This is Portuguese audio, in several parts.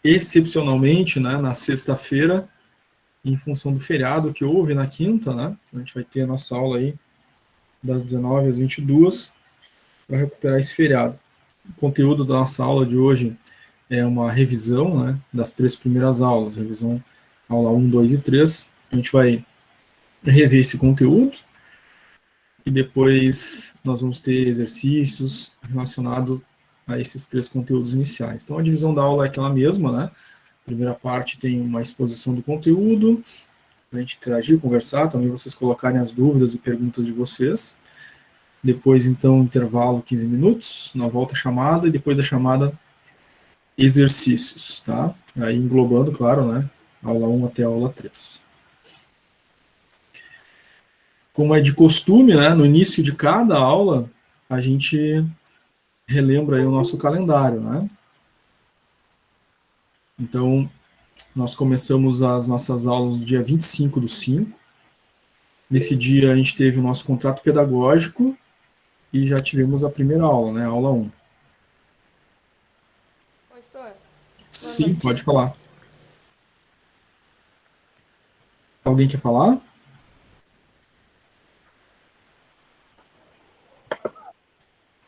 excepcionalmente, né, na sexta-feira, em função do feriado que houve na quinta, né? Então, a gente vai ter a nossa aula aí das 19 às 22 para recuperar esse feriado. O conteúdo da nossa aula de hoje é uma revisão, né, das 3 primeiras aulas, revisão aula 1, 2 e 3. A gente vai rever esse conteúdo e depois nós vamos ter exercícios relacionados a esses 3 conteúdos iniciais. Então, a divisão da aula é aquela mesma, né? A primeira parte tem uma exposição do conteúdo, para a gente interagir, conversar, também vocês colocarem as dúvidas e perguntas de vocês. Depois, então, intervalo 15 minutos, na volta chamada, e depois da chamada, exercícios, tá? Aí englobando, claro, né? Aula 1 até a aula 3. Como é de costume, né? No início de cada aula, a gente relembra aí o nosso calendário, né? Então, nós começamos as nossas aulas no dia 25/5. Nesse dia, a gente teve o nosso contrato pedagógico e já tivemos a primeira aula, né? A aula 1. Professor, boa Sim, noite. pode falar. Alguém quer falar?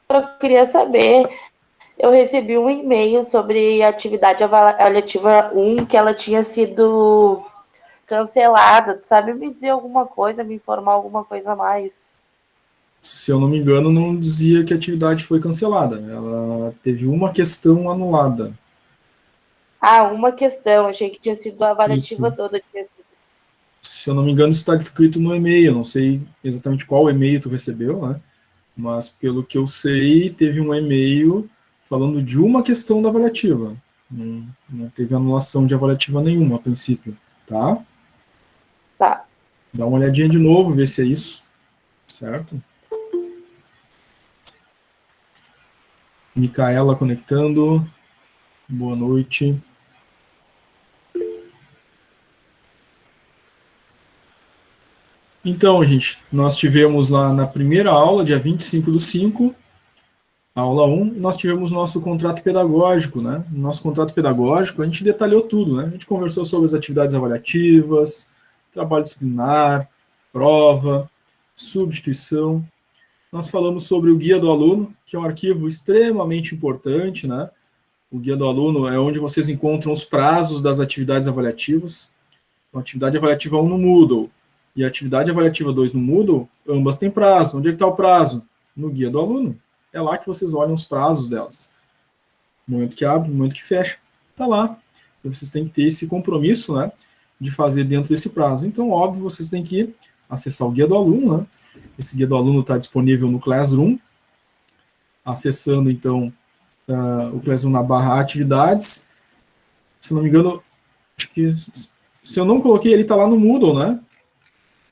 Eu queria saber, eu recebi um e-mail sobre a atividade avaliativa 1, que ela tinha sido cancelada. Tu sabe me dizer alguma coisa, me informar alguma coisa a mais? Se eu não me engano, não dizia que a atividade foi cancelada. Ela teve uma questão anulada. Ah, uma questão, achei que tinha sido a avaliativa Isso. toda. Se eu não me engano, isso está descrito no e-mail. Não sei exatamente qual e-mail tu recebeu, né? Mas pelo que eu sei, teve um e-mail falando de uma questão da avaliativa. Não teve anulação de avaliativa nenhuma a princípio, tá? Tá. Dá uma olhadinha de novo, ver se é isso, certo? Micaela conectando. Boa noite. Então, gente, nós tivemos lá na primeira aula, dia 25/5, aula 1, nós tivemos nosso contrato pedagógico, né? No nosso contrato pedagógico, a gente detalhou tudo, né? A gente conversou sobre as atividades avaliativas, trabalho disciplinar, prova, substituição. Nós falamos sobre o guia do aluno, que é um arquivo extremamente importante, né? O guia do aluno é onde vocês encontram os prazos das atividades avaliativas. Então, a atividade avaliativa 1 no Moodle e a atividade avaliativa 2 no Moodle, ambas têm prazo. Onde é que está o prazo? No guia do aluno. É lá que vocês olham os prazos delas. No momento que abre, no momento que fecha, está lá. E vocês têm que ter esse compromisso, né, de fazer dentro desse prazo. Então, óbvio, vocês têm que acessar o guia do aluno, né? Esse guia do aluno está disponível no Classroom. Acessando, então, o Classroom na barra atividades. Se não me engano, acho que se eu não coloquei, ele está lá no Moodle, né?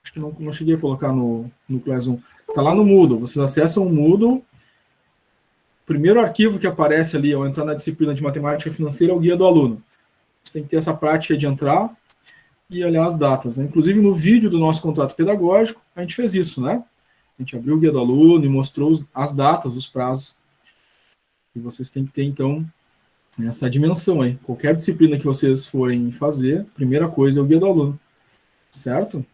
Acho que não cheguei a colocar no Classroom. Está lá no Moodle. Vocês acessam o Moodle. O primeiro arquivo que aparece ali ao entrar na disciplina de matemática financeira é o guia do aluno. Você tem que ter essa prática de entrar e olhar as datas, né? Inclusive, no vídeo do nosso contrato pedagógico, a gente fez isso, né? A gente abriu o guia do aluno e mostrou as datas, os prazos. E vocês têm que ter, então, essa dimensão aí. Qualquer disciplina que vocês forem fazer, a primeira coisa é o guia do aluno. Certo?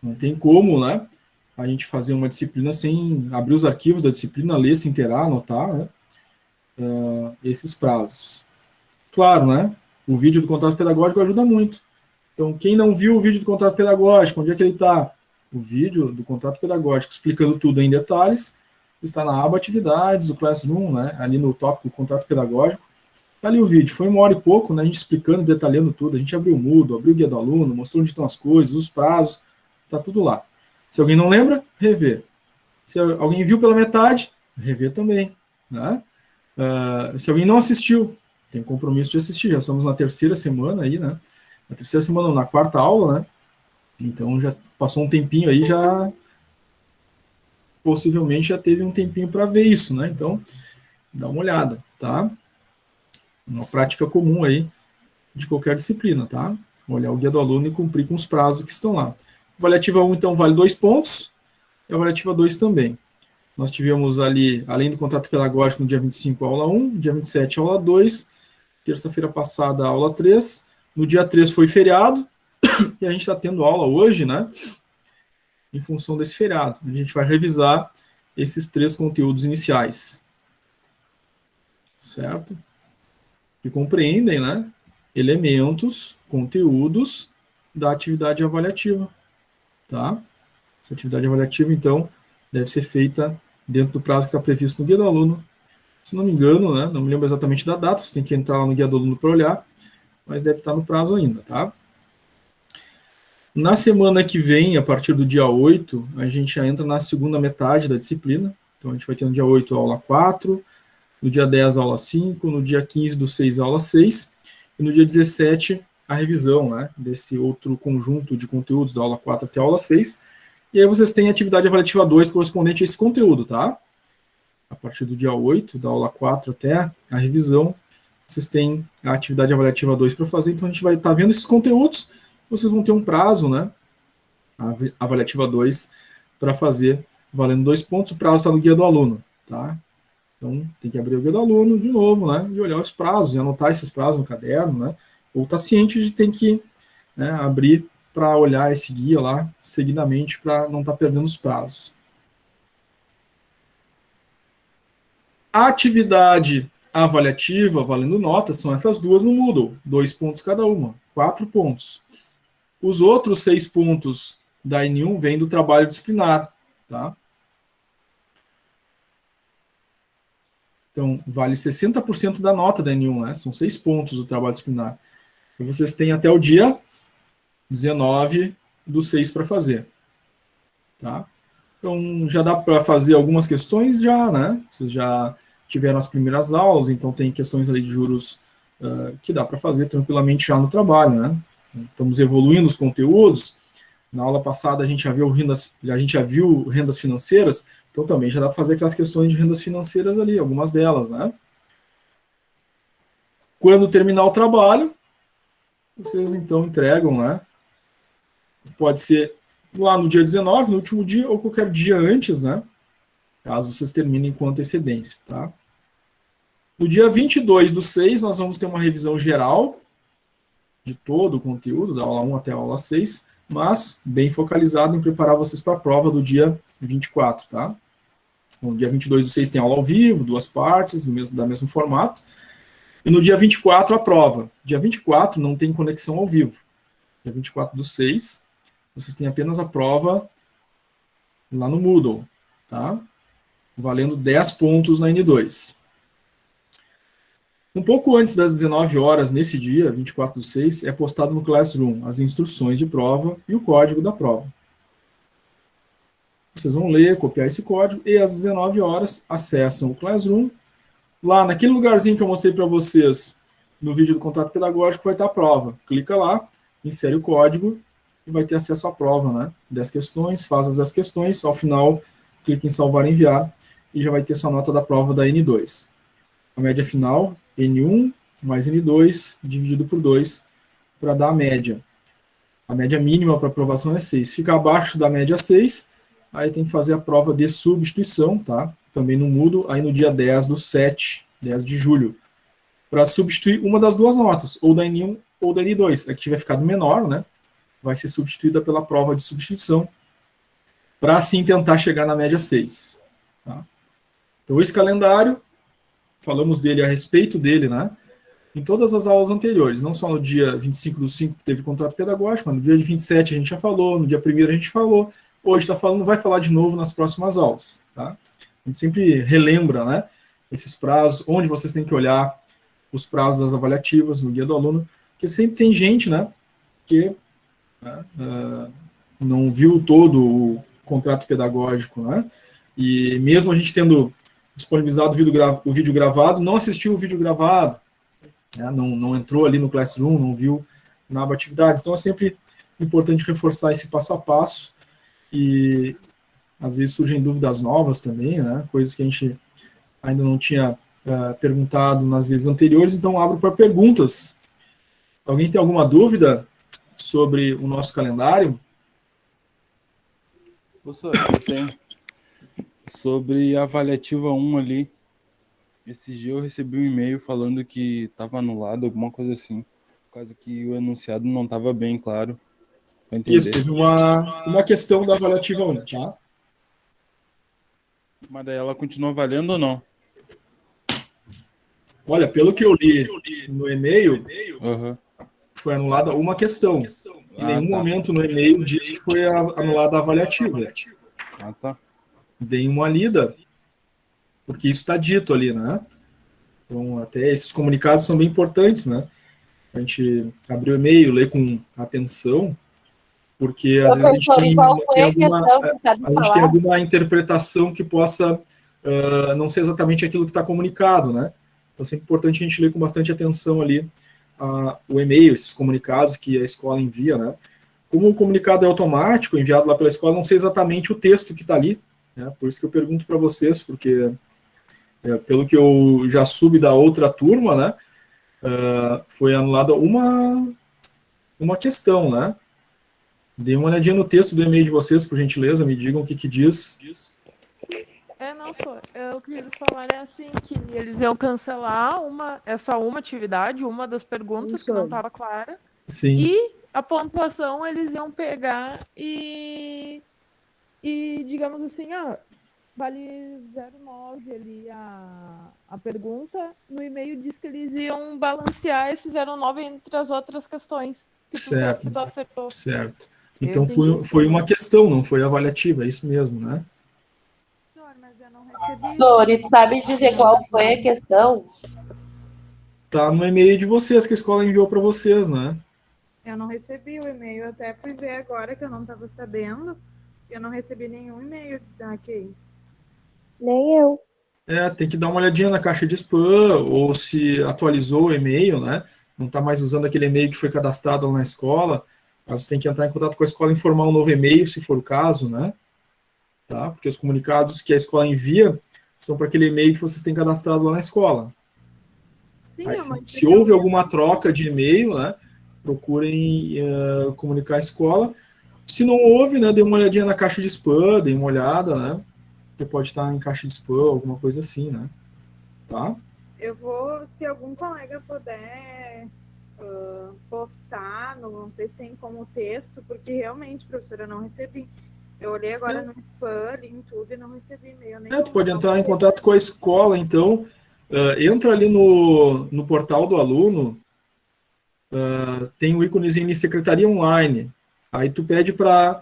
Não tem como, né, a gente fazer uma disciplina sem abrir os arquivos da disciplina, ler, se inteirar, anotar, né, esses prazos. Claro, né, o vídeo do contrato pedagógico ajuda muito. Então, quem não viu o vídeo do contrato pedagógico, onde é que ele está? O vídeo do contrato pedagógico explicando tudo em detalhes está na aba atividades do Classroom, né, ali no tópico contrato pedagógico. Está ali o vídeo, foi 1 hora e pouco, né, a gente explicando, detalhando tudo. A gente abriu o Moodle, abriu o guia do aluno, mostrou onde estão as coisas, os prazos, está tudo lá. Se alguém não lembra, rever. Se alguém viu pela metade, rever também. Né? Se alguém não assistiu, tem compromisso de assistir. Já estamos na terceira semana aí, né? Na terceira semana, na quarta aula, né? Então já passou um tempinho aí, já possivelmente já teve um tempinho para ver isso, né? Então, dá uma olhada, tá? Uma prática comum aí de qualquer disciplina, tá? Olhar o guia do aluno e cumprir com os prazos que estão lá. Avaliativa 1, então, vale 2 pontos, e a avaliativa 2 também. Nós tivemos ali, além do contrato pedagógico, no dia 25, aula 1, dia 27, aula 2, Terça-feira passada, aula 3. No dia 3 foi feriado, e a gente está tendo aula hoje, né? Em função desse feriado. A gente vai revisar esses 3 conteúdos iniciais. Certo? Que compreendem, né? Elementos, conteúdos da atividade avaliativa. Tá? Essa atividade avaliativa, então, deve ser feita dentro do prazo que está previsto no Guia do Aluno. Se não me engano, né? Não me lembro exatamente da data, você tem que entrar lá no Guia do Aluno para olhar, mas deve estar no prazo ainda, tá? Na semana que vem, a partir do dia 8, a gente já entra na segunda metade da disciplina. Então, a gente vai ter no dia 8 a aula 4, no dia 10 a aula 5, no dia 15 do 6 a aula 6, e no dia 17 a revisão, né, desse outro conjunto de conteúdos da aula 4 até a aula 6. E aí vocês têm a atividade avaliativa 2 correspondente a esse conteúdo, tá? A partir do dia 8, da aula 4 até a revisão, vocês têm a atividade avaliativa 2 para fazer, então a gente vai estar vendo esses conteúdos, vocês vão ter um prazo, né, a avaliativa 2, para fazer, valendo 2 pontos, o prazo está no Guia do Aluno, tá? Então, tem que abrir o Guia do Aluno de novo, né, e olhar os prazos, e anotar esses prazos no caderno, né, ou estar ciente de ter que, né, abrir para olhar esse guia lá, seguidamente, para não estar perdendo os prazos. A atividade avaliativa, valendo notas, são essas duas no Moodle, 2 pontos cada uma, 4 pontos. Os outros 6 pontos da N1 vêm do trabalho disciplinar, tá? Então, vale 60% da nota da N1, né? São 6 pontos do trabalho disciplinar. E vocês têm até o dia 19 do 6 para fazer, tá? Então, já dá para fazer algumas questões já, né? Vocês já tiveram as primeiras aulas, então tem questões ali de juros que dá para fazer tranquilamente já no trabalho, né? Estamos evoluindo os conteúdos. Na aula passada a gente já viu rendas financeiras, então também já dá para fazer aquelas questões de rendas financeiras ali, algumas delas, né? Quando terminar o trabalho, vocês então entregam, né? Pode ser lá no dia 19, no último dia, ou qualquer dia antes, né? Caso vocês terminem com antecedência, tá? No dia 22 do 6, nós vamos ter uma revisão geral de todo o conteúdo, da aula 1 até a aula 6, mas bem focalizado em preparar vocês para a prova do dia 24, tá? No dia 22 do 6 tem aula ao vivo, 2 partes, da mesmo formato, e no dia 24 a prova. Dia 24 não tem conexão ao vivo. Dia 24 do 6, vocês têm apenas a prova lá no Moodle, tá? Valendo 10 pontos na N2. Um pouco antes das 19 horas, nesse dia, 24 do 6, é postado no Classroom as instruções de prova e o código da prova. Vocês vão ler, copiar esse código e às 19 horas acessam o Classroom. Lá naquele lugarzinho que eu mostrei para vocês no vídeo do contrato pedagógico vai estar a prova. Clica lá, insere o código e vai ter acesso à prova, né? 10 questões, faz as 10 questões, ao final clica em salvar e enviar e já vai ter sua nota da prova da N2. A média final, N1 mais N2 dividido por 2 para dar a média. A média mínima para aprovação é 6. Fica abaixo da média 6, aí tem que fazer a prova de substituição, tá? Também no Moodle, aí no dia 10 do 7, 10 de julho, para substituir uma das duas notas, ou da N1 ou da N2. A que tiver ficado menor, né, vai ser substituída pela prova de substituição, para assim tentar chegar na média 6. Tá? Então, esse calendário, falamos dele a respeito dele, né, em todas as aulas anteriores, não só no dia 25 do 5 que teve contrato pedagógico, mas no dia 27 a gente já falou, no dia 1º a gente falou, hoje está falando, vai falar de novo nas próximas aulas, tá? A gente sempre relembra, né, esses prazos, onde vocês têm que olhar os prazos das avaliativas no Guia do Aluno, porque sempre tem gente, né, que não viu todo o contrato pedagógico, né, e mesmo a gente tendo disponibilizado o vídeo gravado, não assistiu o vídeo gravado, né, não entrou ali no Classroom, não viu na aba atividades, então é sempre importante reforçar esse passo a passo, e às vezes surgem dúvidas novas também, né, coisas que a gente ainda não tinha perguntado nas vezes anteriores, então abro para perguntas. Alguém tem alguma dúvida sobre o nosso calendário? Professor, eu tenho. Sobre a avaliativa 1 ali, Esses dias eu recebi um e-mail falando que estava anulado, alguma coisa assim, por causa que o enunciado não estava bem claro para Isso, entender. teve uma questão da avaliativa 1, tá? Mas daí ela continua valendo ou não? Olha, pelo que eu li no e-mail, Aham. foi anulada uma questão. Em Ah, nenhum tá. momento no e-mail diz que foi anulada a avaliativa. Ah, tá. Deem uma lida, porque isso está dito ali, né? Então, até esses comunicados são bem importantes, né? A gente abrir o e-mail, ler com atenção, porque às vezes a gente Professor, e qual foi tem a questão que sabe a gente tem falar? alguma interpretação que possa não ser exatamente aquilo que está comunicado, né? Então, é sempre importante a gente ler com bastante atenção ali o e-mail, esses comunicados que a escola envia, né? Como o comunicado é automático, enviado lá pela escola, não sei exatamente o texto que está ali, né? Por isso que eu pergunto para vocês, porque pelo que eu já soube da outra turma, né? Foi anulada uma questão, né? Dê uma olhadinha no texto do e-mail de vocês, por gentileza, me digam o que diz. Não sou. O que eles falaram é assim, que eles iam cancelar essa atividade, uma das perguntas que não estava clara, Sim, e a pontuação eles iam pegar e digamos assim, vale 0,9 ali a pergunta. No e-mail diz que eles iam balancear esse 0,9 entre as outras questões que tu fez, que tu acertou. certo. Eu Então entendi foi isso. uma questão, não foi avaliativa, é isso mesmo, né? Senhor, mas eu não recebi Professor, e tu sabe dizer qual foi a questão? Tá no e-mail de vocês que a escola enviou para vocês, né? Eu não recebi o e-mail, eu até fui ver agora que eu não estava sabendo. Eu não recebi nenhum e-mail da QI. Nem eu. Tem que dar uma olhadinha na caixa de spam, ou se atualizou o e-mail, né? Não está mais usando aquele e-mail que foi cadastrado lá na escola. Aí você tem que entrar em contato com a escola e informar um novo e-mail, se for o caso, né? Tá? Porque os comunicados que a escola envia são para aquele e-mail que vocês têm cadastrado lá na escola. Sim, Aí, eu se houve alguma troca de e-mail, né? Procurem comunicar a escola. Se não houve, né? Dê uma olhadinha na caixa de spam, dê uma olhada, né? Porque pode estar em caixa de spam, alguma coisa assim, né? Tá? Eu vou, se algum colega puder postar, não sei se tem como texto, porque realmente, professora, eu não recebi. Eu olhei agora no spam, ali em tudo e não recebi e-mail nenhum. Tu pode entrar em contato com a escola, então. Entra ali no portal do aluno, tem o íconezinho de secretaria online. Aí tu pede para,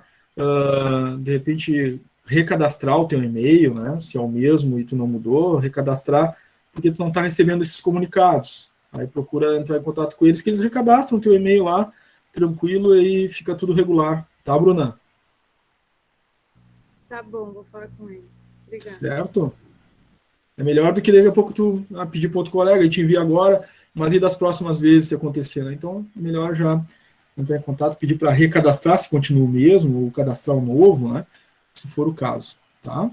de repente, recadastrar o teu e-mail, né? Se é o mesmo e tu não mudou, recadastrar, porque tu não está recebendo esses comunicados. Aí procura entrar em contato com eles, que eles recadastram o teu e-mail lá, tranquilo, e fica tudo regular. Tá, Bruna? Tá bom, vou falar com eles. Obrigada. Certo? É melhor do que daqui a pouco tu pedir para outro colega, e te envia agora, mas e das próximas vezes se acontecer, né? Então, melhor já entrar em contato, pedir para recadastrar, se continua o mesmo, ou cadastrar um novo, né? Se for o caso, tá?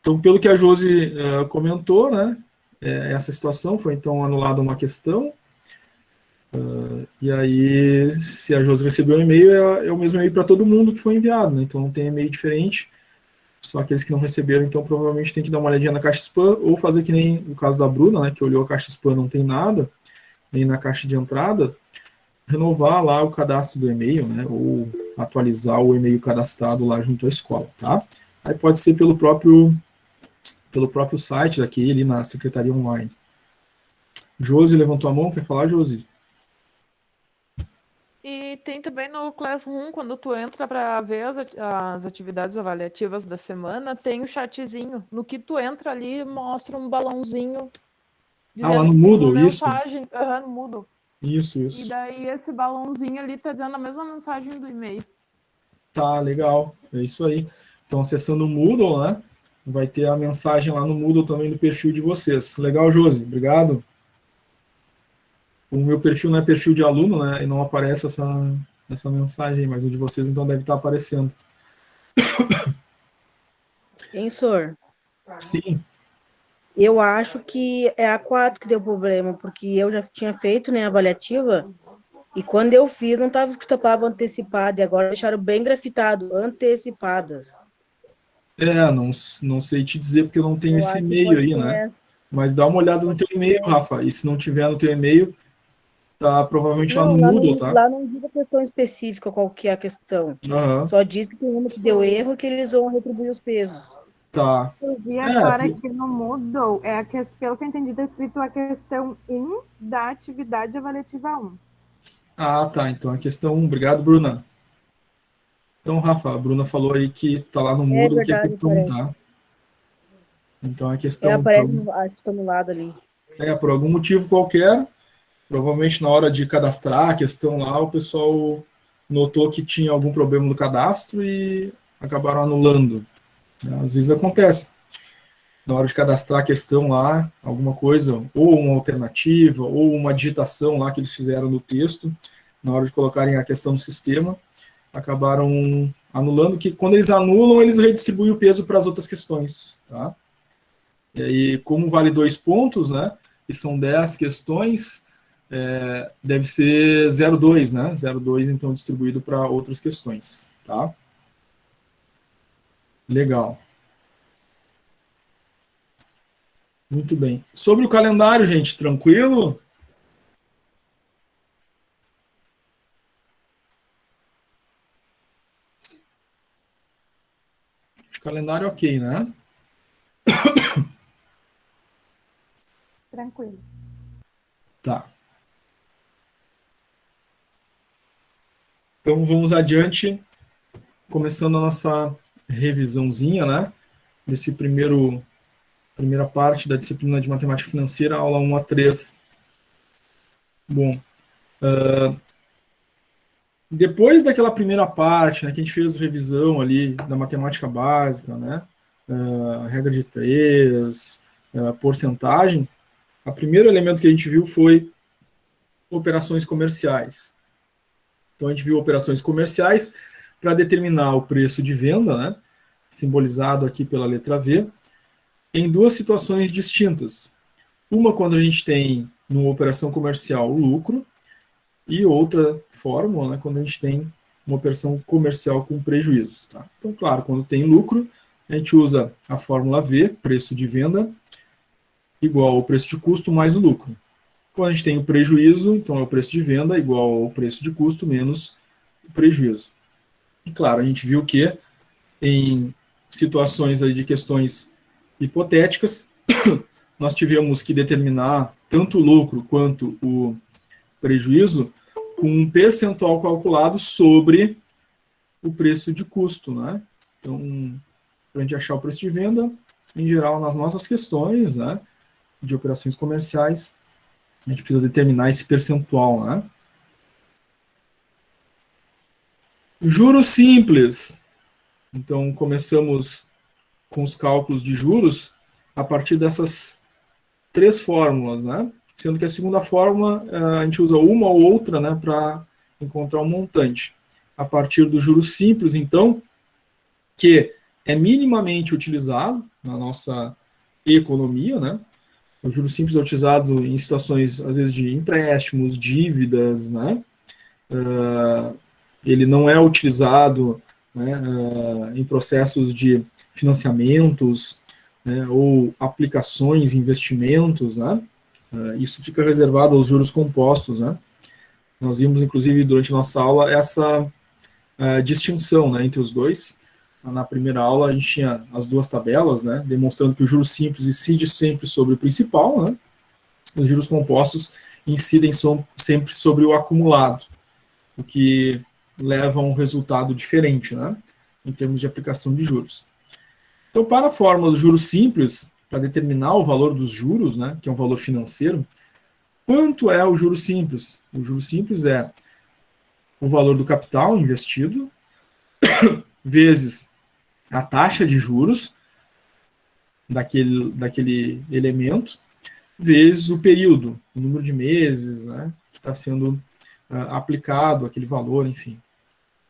Então, pelo que a Josi comentou, né? Essa situação foi, então, anulada uma questão, e aí, se a Josi recebeu um e-mail, é o mesmo e-mail para todo mundo que foi enviado, né? Então, não tem e-mail diferente, só aqueles que não receberam, então provavelmente tem que dar uma olhadinha na caixa spam, ou fazer que nem o caso da Bruna, né, que olhou a caixa spam, não tem nada, nem na caixa de entrada, renovar lá o cadastro do e-mail, né, ou atualizar o e-mail cadastrado lá junto à escola, tá? Aí pode ser pelo próprio site daqui, ali na secretaria online. Josi levantou a mão, quer falar, Josi? E tem também no Classroom, quando tu entra para ver as atividades avaliativas da semana, tem o chatzinho. No que tu entra ali, mostra um balãozinho dizendo lá no que tem uma Moodle, isso? mensagem. No Moodle. Isso. E daí esse balãozinho ali tá dizendo a mesma mensagem do e-mail. Tá, legal. É isso aí. Então, acessando o Moodle, né? Vai ter a mensagem lá no Moodle também do perfil de vocês. Legal, Josi. Obrigado. O meu perfil não é perfil de aluno, né? E não aparece essa mensagem, mas o de vocês então deve estar aparecendo. Hein, senhor? Sim. Eu acho que é a 4 que deu problema, porque eu já tinha feito, né, a avaliativa, e quando eu fiz, não estava escrito a palavra antecipada, e agora deixaram bem grafitado, antecipadas. Não sei te dizer porque eu não tenho Eu esse acho que e-mail pode aí, ser né? essa. Mas dá uma olhada no Pode teu ser e-mail, essa. Rafa. E se não tiver no teu e-mail, tá provavelmente lá no Não, Moodle, tá? lá não diz a questão específica qual que é a questão. Aham, Só diz que tem uma que deu erro que eles vão retribuir os pesos. tá. Eu vi É, agora aqui no Moodle, pelo que eu entendi, está escrito a questão 1 da atividade avaliativa 1. tá. Então a questão 1. Obrigado, Bruna. Então, Rafa, a Bruna falou aí que tá lá no É Moodle que é a verdade, questão 1, parece. tá? Então a questão, Aparece, acho que estou no lado ali. por algum motivo qualquer, provavelmente na hora de cadastrar a questão lá, o pessoal notou que tinha algum problema no cadastro e acabaram anulando, né? Às vezes acontece. Na hora de cadastrar a questão lá, alguma coisa, ou uma alternativa, ou uma digitação lá que eles fizeram no texto, na hora de colocarem a questão no sistema, acabaram anulando, que quando eles anulam, eles redistribuem o peso para as outras questões, tá? E aí, como vale 2 pontos, né, e são 10 questões, deve ser 0,2, né, 0,2, então, distribuído para outras questões, tá? Legal. Muito bem. Sobre o calendário, gente, tranquilo? O calendário ok, né? Tranquilo. Tá. Então vamos adiante, começando a nossa revisãozinha, né? Desse primeira parte da disciplina de matemática financeira, aula 1 a 3. Bom, depois daquela primeira parte, né, que a gente fez revisão ali da matemática básica, né? Regra de 3, porcentagem, o primeiro elemento que a gente viu foi operações comerciais. Então a gente viu operações comerciais para determinar o preço de venda, né, simbolizado aqui pela letra V, em duas situações distintas. Uma quando a gente tem numa operação comercial o lucro e outra fórmula, né, quando a gente tem uma operação comercial com prejuízo. Tá? Então, claro, quando tem lucro, a gente usa a fórmula V, preço de venda, igual ao preço de custo mais o lucro. Quando a gente tem o prejuízo, então é o preço de venda igual ao preço de custo menos o prejuízo. E claro, a gente viu que em situações aí de questões hipotéticas, nós tivemos que determinar tanto o lucro quanto o prejuízo com um percentual calculado sobre o preço de custo, né? Então, para a gente achar o preço de venda, em geral, nas nossas questões, né, de operações comerciais, a gente precisa determinar esse percentual, né? Juros simples. Então, começamos com os cálculos de juros a partir dessas 3 fórmulas, né? Sendo que a segunda fórmula, a gente usa uma ou outra, né, para encontrar um montante. A partir do juros simples, então, que é minimamente utilizado na nossa economia, né? O juros simples é utilizado em situações, às vezes, de empréstimos, dívidas, né? Ele não é utilizado, né, em processos de financiamentos, né, ou aplicações, investimentos, né? Isso fica reservado aos juros compostos, né? Nós vimos, inclusive, durante nossa aula, essa distinção, né, entre os dois. Na primeira aula, a gente tinha as duas tabelas, né, demonstrando que o juros simples incide sempre sobre o principal, né? Os juros compostos incidem sempre sobre o acumulado, o que leva a um resultado diferente, né, em termos de aplicação de juros. Então, para a fórmula do juros simples, para determinar o valor dos juros, né, que é um valor financeiro, quanto é o juros simples? O juros simples é o valor do capital investido vezes a taxa de juros daquele elemento, vezes o período, o número de meses, né, que está sendo aplicado, aquele valor, enfim.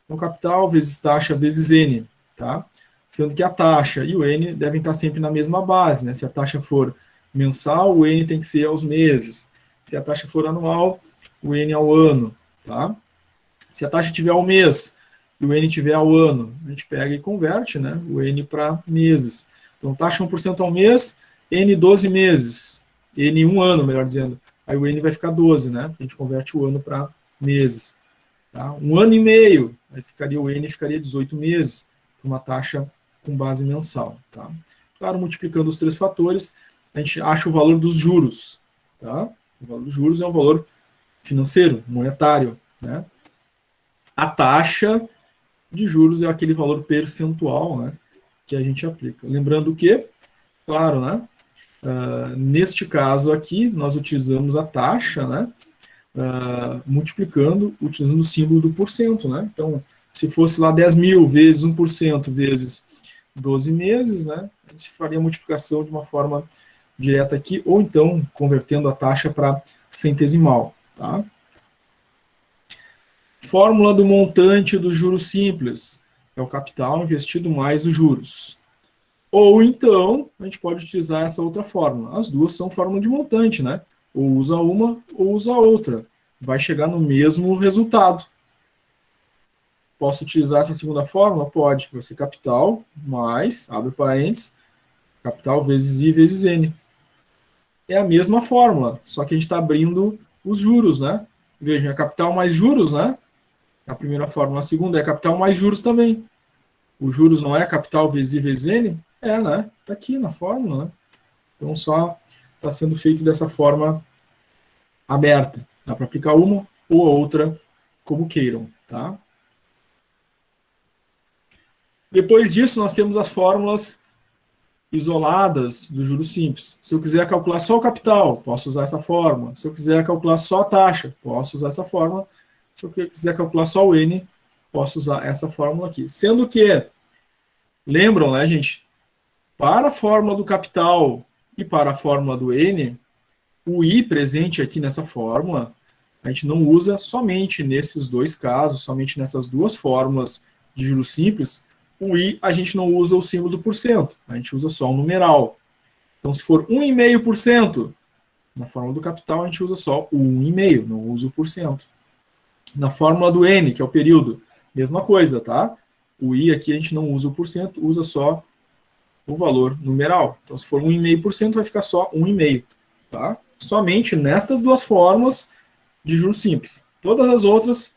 Então, capital vezes taxa vezes N, tá? Sendo que a taxa e o N devem estar sempre na mesma base, né? Se a taxa for mensal, o N tem que ser aos meses. Se a taxa for anual, o N ao ano, tá? Se a taxa tiver ao mês e o N tiver ao ano, a gente pega e converte, né, o N para meses. Então, taxa 1% ao mês, N 12 meses, N 1 ano, melhor dizendo. Aí o N vai ficar 12, né? A gente converte o ano para meses. Tá? 1 ano e meio, aí ficaria o N ficaria 18 meses, uma taxa com base mensal. Tá? Claro, multiplicando os 3 fatores, a gente acha o valor dos juros. Tá? O valor dos juros é um valor financeiro, monetário. Né? A taxa de juros é aquele valor percentual, né, que a gente aplica. Lembrando que, claro, né, neste caso aqui, nós utilizamos a taxa, né, multiplicando, utilizando o símbolo do porcento. Né? Então, se fosse lá 10 mil vezes 1% vezes 12 meses, né, a gente faria a multiplicação de uma forma direta aqui, ou então convertendo a taxa para centesimal. Tá? Fórmula do montante do juros simples. É o capital investido mais os juros. Ou então, a gente pode utilizar essa outra fórmula. As duas são fórmula de montante, né? Ou usa uma ou usa a outra. Vai chegar no mesmo resultado. Posso utilizar essa segunda fórmula? Pode. Vai ser capital mais, abre parênteses, capital vezes I vezes N. É a mesma fórmula, só que a gente está abrindo os juros, né? Vejam, é capital mais juros, né? A primeira fórmula. A segunda é capital mais juros também. O juros não é capital vezes I vezes N? É, né? Está aqui na fórmula, né? Então, só está sendo feito dessa forma aberta. Dá para aplicar uma ou a outra, como queiram, tá? Depois disso, nós temos as fórmulas isoladas do juros simples. Se eu quiser calcular só o capital, posso usar essa fórmula. Se eu quiser calcular só a taxa, posso usar essa fórmula. Se eu quiser calcular só o N, posso usar essa fórmula aqui. Sendo que, lembram, né, gente? Para a fórmula do capital e para a fórmula do N, o I presente aqui nessa fórmula, a gente não usa somente nesses dois casos, somente nessas duas fórmulas de juros simples. O I, a gente não usa o símbolo do porcento, a gente usa só o numeral. Então, se for 1,5%, na fórmula do capital, a gente usa só o 1,5%, não usa o porcento. Na fórmula do N, que é o período, mesma coisa, tá? O I aqui a gente não usa o porcento, usa só o valor numeral. Então, se for 1,5%, vai ficar só 1,5%, tá? Somente nestas duas fórmulas de juros simples. Todas as outras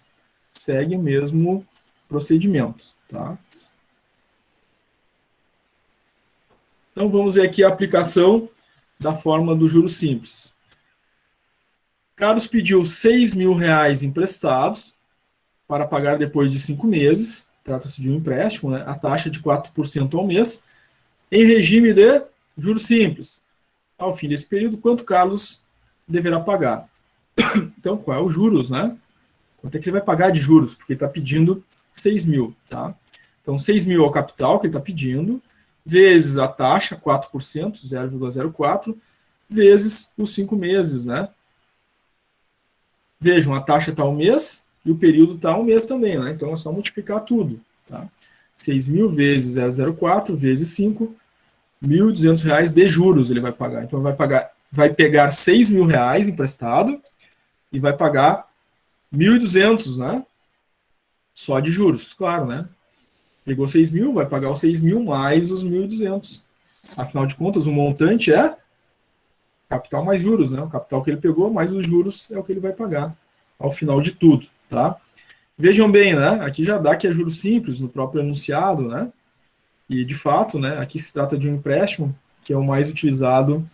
seguem o mesmo procedimento, tá? Então, vamos ver aqui a aplicação da fórmula do juros simples. Carlos pediu R$6.000 emprestados para pagar depois de 5 meses. Trata-se de um empréstimo, né? A taxa de 4% ao mês, em regime de juros simples. Ao fim desse período, quanto Carlos deverá pagar? Então, qual é o juros, né? Quanto é que ele vai pagar de juros? Porque ele está pedindo 6 mil, tá? Então, 6 mil é o capital que ele está pedindo, vezes a taxa, 4%, 0,04, vezes os 5 meses, né? Vejam, a taxa está ao mês e o período está ao mês também, né? Então, é só multiplicar tudo, tá? 6 mil vezes 0,04 vezes 5, R$1.200 de juros ele vai pagar. Então, vai pegar R$6.000 emprestado e vai pagar 1.200, né? Só de juros, claro, né? Pegou 6 mil, vai pagar os 6 mil mais os 1.200. Afinal de contas, o montante é capital mais juros, né? O capital que ele pegou mais os juros é o que ele vai pagar ao final de tudo, tá? Vejam bem, né? Aqui já dá que é juros simples no próprio enunciado, né? E, de fato, né, aqui se trata de um empréstimo, que é o mais utilizado,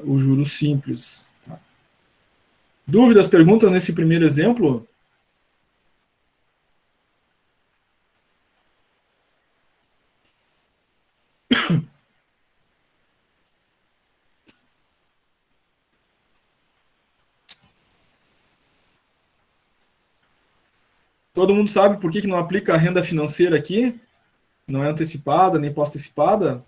o juros simples. Tá? Dúvidas, perguntas nesse primeiro exemplo? Todo mundo sabe por que não aplica a renda financeira aqui? Não é antecipada, nem pós-antecipada?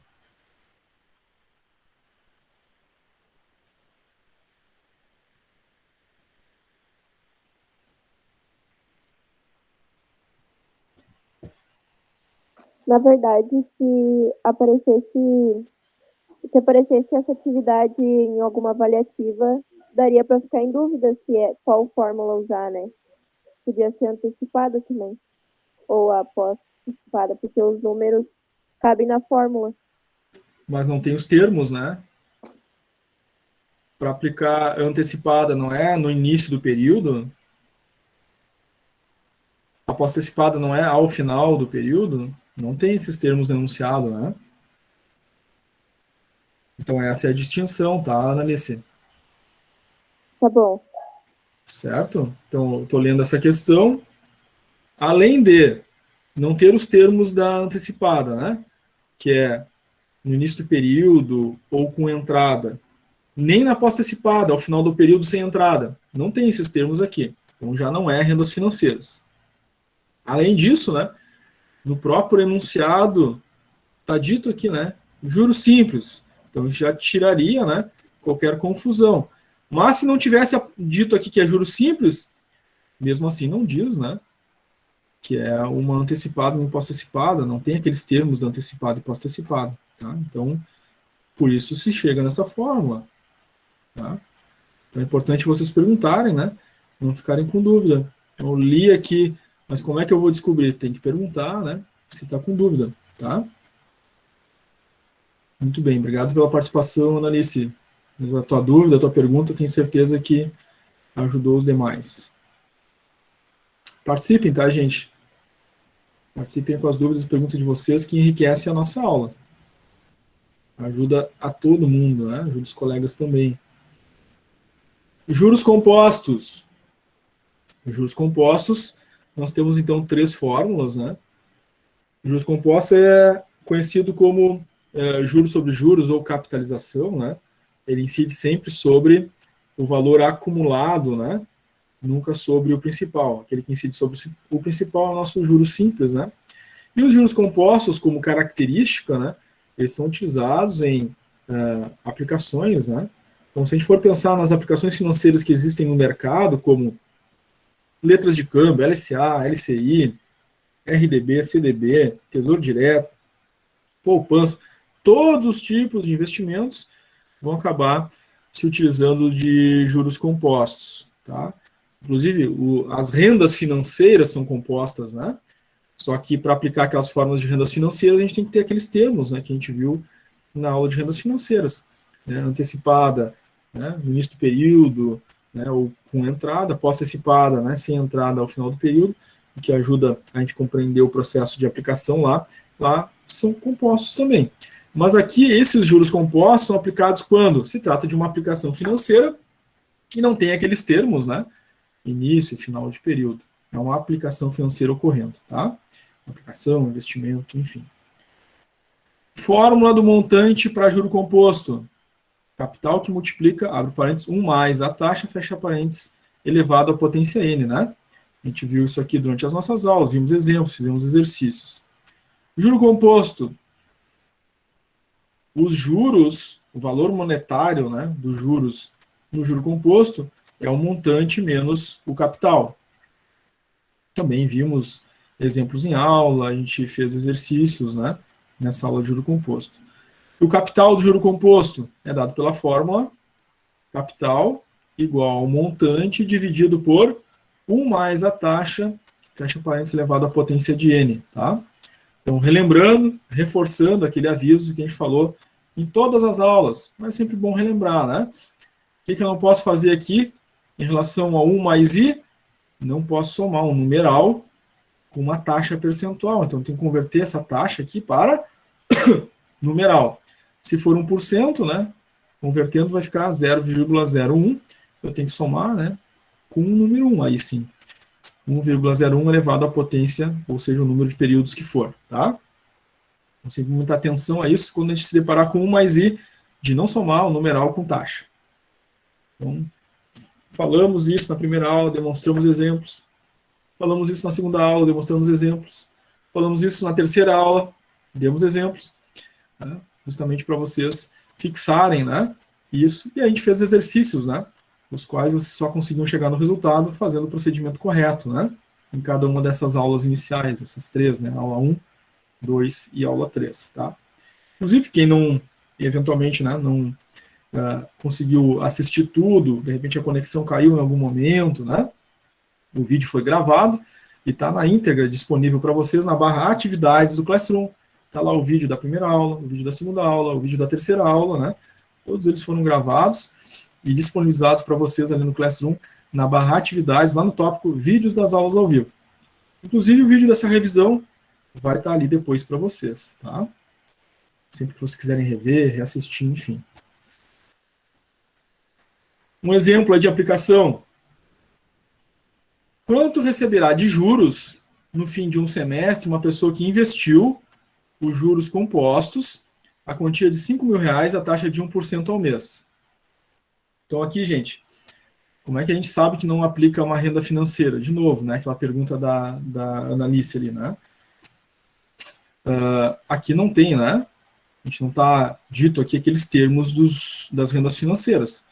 Na verdade, se aparecesse essa atividade em alguma avaliativa, daria para ficar em dúvida qual fórmula usar, né? Podia ser antecipada também. ou a pós-antecipada, porque os números cabem na fórmula. Mas não tem os termos, né? Para aplicar antecipada, não é no início do período? A pós-antecipada não é ao final do período? Não tem esses termos denunciados, né? Então essa é a distinção, tá, Analice? Tá bom. Certo? Então, eu estou lendo essa questão. Além de não ter os termos da antecipada, né? Que é no início do período ou com entrada. Nem na pós-antecipada, ao final do período sem entrada. Não tem esses termos aqui. Então já não é rendas financeiras. Além disso, né? No próprio enunciado, está dito aqui, né? Juros simples. Então já tiraria, né? Qualquer confusão. Mas se não tivesse dito aqui que é juros simples, mesmo assim não diz, né? Que é uma antecipada e uma pós-antecipada, não tem aqueles termos da antecipada e pós-antecipada, tá? Então, por isso se chega nessa fórmula, tá? Então é importante vocês perguntarem, né? Não ficarem com dúvida. Eu li aqui, mas como é que eu vou descobrir? Tem que perguntar, né? Se está com dúvida, tá? Muito bem, obrigado pela participação, Analice. Mas a tua dúvida, a tua pergunta, tenho certeza que ajudou os demais. Participem, tá, gente? Participem com as dúvidas e perguntas de vocês, que enriquece a nossa aula. Ajuda a todo mundo, né? Ajuda os colegas também. Juros compostos. Juros compostos, nós temos então 3 fórmulas, né? Juros compostos é conhecido como juros sobre juros ou capitalização, né? Ele incide sempre sobre o valor acumulado, né? Nunca sobre o principal. Aquele que incide sobre o principal é o nosso juros simples, né? E os juros compostos, como característica, né? Eles são utilizados em aplicações, né? Então, se a gente for pensar nas aplicações financeiras que existem no mercado, como letras de câmbio, LCA, LCI, RDB, CDB, Tesouro Direto, poupança, todos os tipos de investimentos vão acabar se utilizando de juros compostos, tá? Inclusive, as rendas financeiras são compostas, né? Só que para aplicar aquelas formas de rendas financeiras, a gente tem que ter aqueles termos, né, que a gente viu na aula de rendas financeiras, né? Antecipada, né, no início do período, né, ou com entrada, pós-antecipada, né, sem entrada ao final do período, o que ajuda a gente compreender o processo de aplicação lá são compostos também. Mas aqui, esses juros compostos são aplicados quando se trata de uma aplicação financeira e não tem aqueles termos, né? Início e final de período. É uma aplicação financeira ocorrendo, tá? Aplicação, investimento, enfim. Fórmula do montante para juro composto. Capital que multiplica, abre parênteses, 1 mais a taxa, fecha parênteses, elevado à potência n, né? A gente viu isso aqui durante as nossas aulas, vimos exemplos, fizemos exercícios. Juro composto. Os juros, o valor monetário, né, dos juros no juro composto é o montante menos o capital. Também vimos exemplos em aula, a gente fez exercícios, né, nessa aula de juro composto. O capital do juro composto é dado pela fórmula capital igual ao montante dividido por 1 mais a taxa, fecha parênteses, elevado à potência de n, tá? Então, relembrando, reforçando aquele aviso que a gente falou em todas as aulas, mas é sempre bom relembrar, né? O que eu não posso fazer aqui em relação a 1 mais i? Não posso somar um numeral com uma taxa percentual. Então, eu tenho que converter essa taxa aqui para numeral. Se for 1%, né? Convertendo vai ficar 0,01. Eu tenho que somar, né? Com o número 1, aí sim. 1,01 elevado à potência, ou seja, o número de períodos que for, tá? Então, sempre muita atenção a isso quando a gente se deparar com 1 mais i, de não somar o numeral com taxa. Então, falamos isso na primeira aula, demonstramos exemplos. Falamos isso na segunda aula, demonstramos exemplos. Falamos isso na terceira aula, demos exemplos, né? Justamente para vocês fixarem, né, isso. E a gente fez exercícios, né, os quais vocês só conseguiam chegar no resultado fazendo o procedimento correto, né, em cada uma dessas aulas iniciais, essas 3, né, aula 1, 2 e aula 3, tá? Inclusive, quem não, eventualmente, né, não conseguiu assistir tudo, de repente a conexão caiu em algum momento, né, o vídeo foi gravado, e está na íntegra disponível para vocês na barra atividades do Classroom. Está lá o vídeo da primeira aula, o vídeo da segunda aula, o vídeo da terceira aula, né? Todos eles foram gravados e disponibilizados para vocês ali no Classroom, na barra atividades, lá no tópico vídeos das aulas ao vivo. Inclusive o vídeo dessa revisão vai estar ali depois para vocês, tá? Sempre que vocês quiserem rever, reassistir, enfim. Um exemplo de aplicação. Quanto receberá de juros no fim de um semestre uma pessoa que investiu os juros compostos, a quantia de R$5.000, a taxa de 1% ao mês? Então aqui, gente, como é que a gente sabe que não aplica uma renda financeira? De novo, né, aquela pergunta da Analice ali, né? Aqui não tem, né? A gente não está dito aqui aqueles termos das rendas financeiras.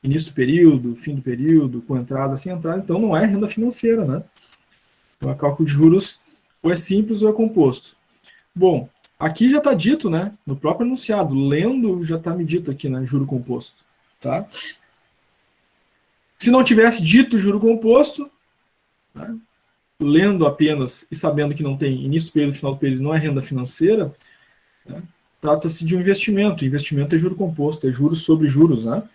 Início do período, fim do período, com entrada, sem entrada, então não é renda financeira, né? Então, o cálculo de juros ou é simples ou é composto. Bom, aqui já está dito, né? No próprio enunciado, lendo já está me dito aqui, né? Juro composto, tá? Se não tivesse dito juro composto, né, lendo apenas e sabendo que não tem início do período, final do período, não é renda financeira, né, trata-se de um investimento. Investimento é juro composto, é juros sobre juros, né?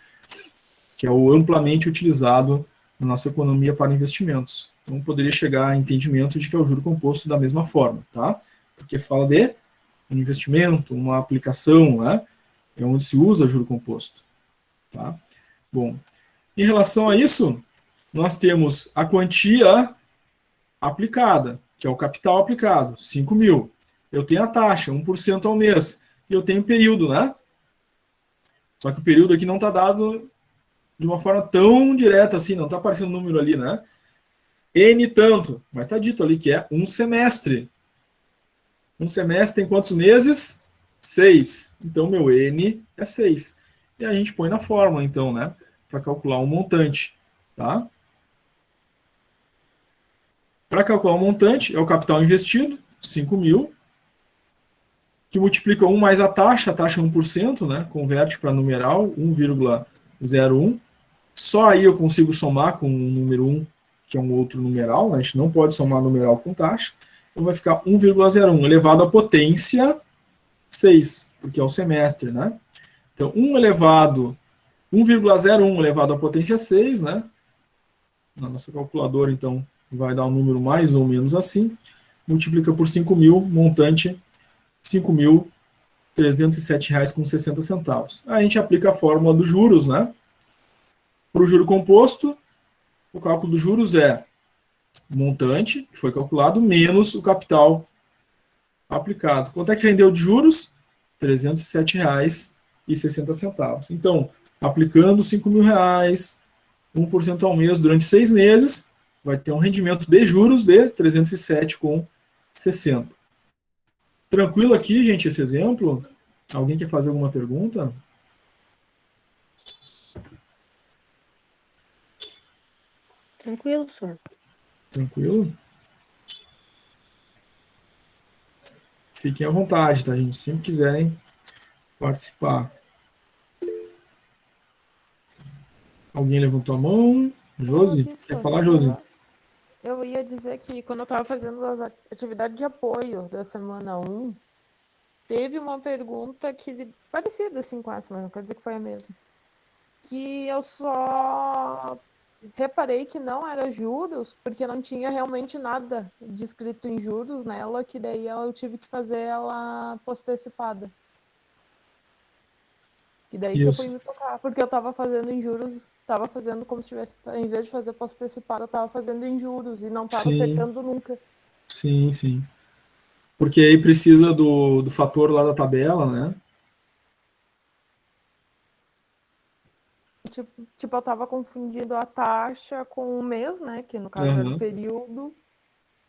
Que é o amplamente utilizado na nossa economia para investimentos. Então, poderia chegar a entendimento de que é o juro composto da mesma forma, tá? Porque fala de um investimento, uma aplicação, né? É onde se usa juro composto, tá? Bom, em relação a isso, nós temos a quantia aplicada, que é o capital aplicado, 5.000. Eu tenho a taxa, 1% ao mês, e eu tenho período, né? Só que o período aqui não está dado de uma forma tão direta assim, não está aparecendo um número ali, né? N tanto, mas está dito ali que é um semestre. Um semestre tem quantos meses? 6. Então, meu N é 6. E a gente põe na fórmula, então, né? Para calcular um montante, tá? Para calcular o montante, é o capital investido, 5.000, que multiplica 1 mais a taxa é 1%, né? Converte para numeral, 1,01. Só aí eu consigo somar com o número 1, que é um outro numeral, né? A gente não pode somar numeral com taxa, então vai ficar 1,01 elevado à potência 6, porque é o semestre, né? Então, 1,01 elevado à potência 6, né? Na nossa calculadora, então, vai dar um número mais ou menos assim, multiplica por 5.000, montante R$ 5.307,60. Aí a gente aplica a fórmula dos juros, né? Para o juro composto, o cálculo dos juros é montante, que foi calculado, menos o capital aplicado. Quanto é que rendeu de juros? R$ 307,60. Então, aplicando R$ 5.000, 1% ao mês durante 6 meses, vai ter um rendimento de juros de R$ 307,60. Tranquilo aqui, gente, esse exemplo? Alguém quer fazer alguma pergunta? Tranquilo, senhor. Tranquilo? Fiquem à vontade, tá, gente? Sempre quiserem participar. Alguém levantou a mão? Josi? Quer falar, Josi? Eu ia dizer que quando eu estava fazendo as atividades de apoio da semana 1, teve uma pergunta que parecida assim com essa, mas não quer dizer que foi a mesma. Que eu só reparei que não era juros, porque não tinha realmente nada descrito em juros nela, que daí eu tive que fazer ela postecipada. Que daí que eu fui me tocar, porque eu estava fazendo em juros, estava fazendo como se tivesse, em vez de fazer postecipado, eu estava fazendo em juros e não estava acertando nunca. Sim, sim. Porque aí precisa do fator lá da tabela, né? Tipo, eu estava confundindo a taxa com o mês, né? Que no caso era o período,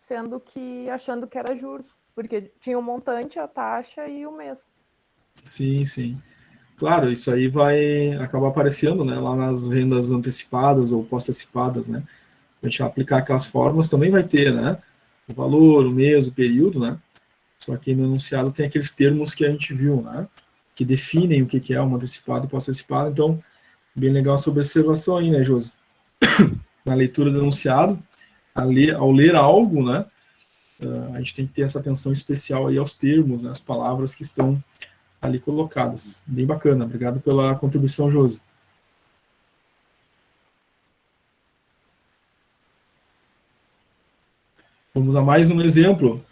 sendo que achando que era juros, porque tinha o montante, a taxa e o mês. Sim, sim. Claro, isso aí vai acabar aparecendo, né, lá nas rendas antecipadas ou pós-antecipadas, né? A gente aplicar aquelas fórmulas também vai ter, né? O valor, o mês, o período, né? Só que no enunciado tem aqueles termos que a gente viu, né? Que definem o que é um antecipado e pós-antecipado. Então, bem legal essa observação aí, né, Josi? Na leitura do enunciado, ao ler algo, né, a gente tem que ter essa atenção especial aí aos termos, né, às palavras que estão ali colocadas. Bem bacana, obrigado pela contribuição, Josi. Vamos a mais um exemplo.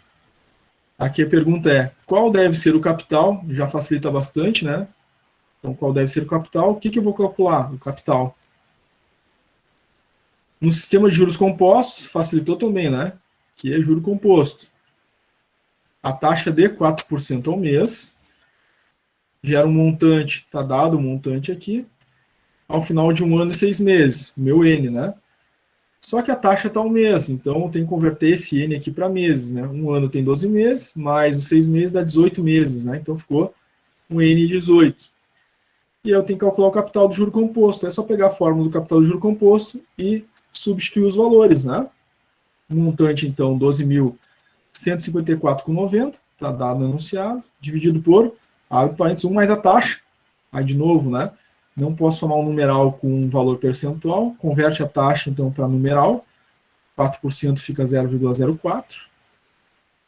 Aqui a pergunta é, qual deve ser o capital? Já facilita bastante, né? Então, qual deve ser o capital? O que eu vou calcular? O capital. No sistema de juros compostos, facilitou também, né? Que é juro composto. A taxa de 4% ao mês gera um montante, está dado o montante aqui, ao final de 1 ano e 6 meses, meu N, né? Só que a taxa está ao mês, então tem que converter esse N aqui para meses, né? 1 ano tem 12 meses, mais os 6 meses dá 18 meses, né? Então ficou um N 18. E eu tenho que calcular o capital do juro composto. É só pegar a fórmula do capital do juro composto e substituir os valores, né? O montante, então, 12.154,90, está dado no enunciado, dividido por, abre parênteses, 1 mais a taxa. Aí, de novo, né? Não posso somar um numeral com um valor percentual, converte a taxa, então, para numeral, 4% fica 0,04.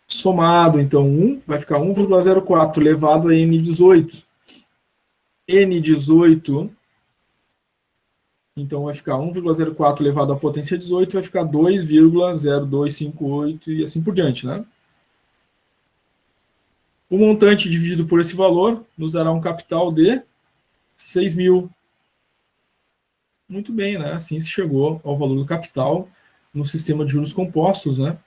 Somado, então, 1, vai ficar 1,04 elevado a N18. N18, então vai ficar 1,04 elevado à potência 18, vai ficar 2,0258 e assim por diante, né? O montante dividido por esse valor nos dará um capital de 6.000. Muito bem, né? Assim se chegou ao valor do capital no sistema de juros compostos, né?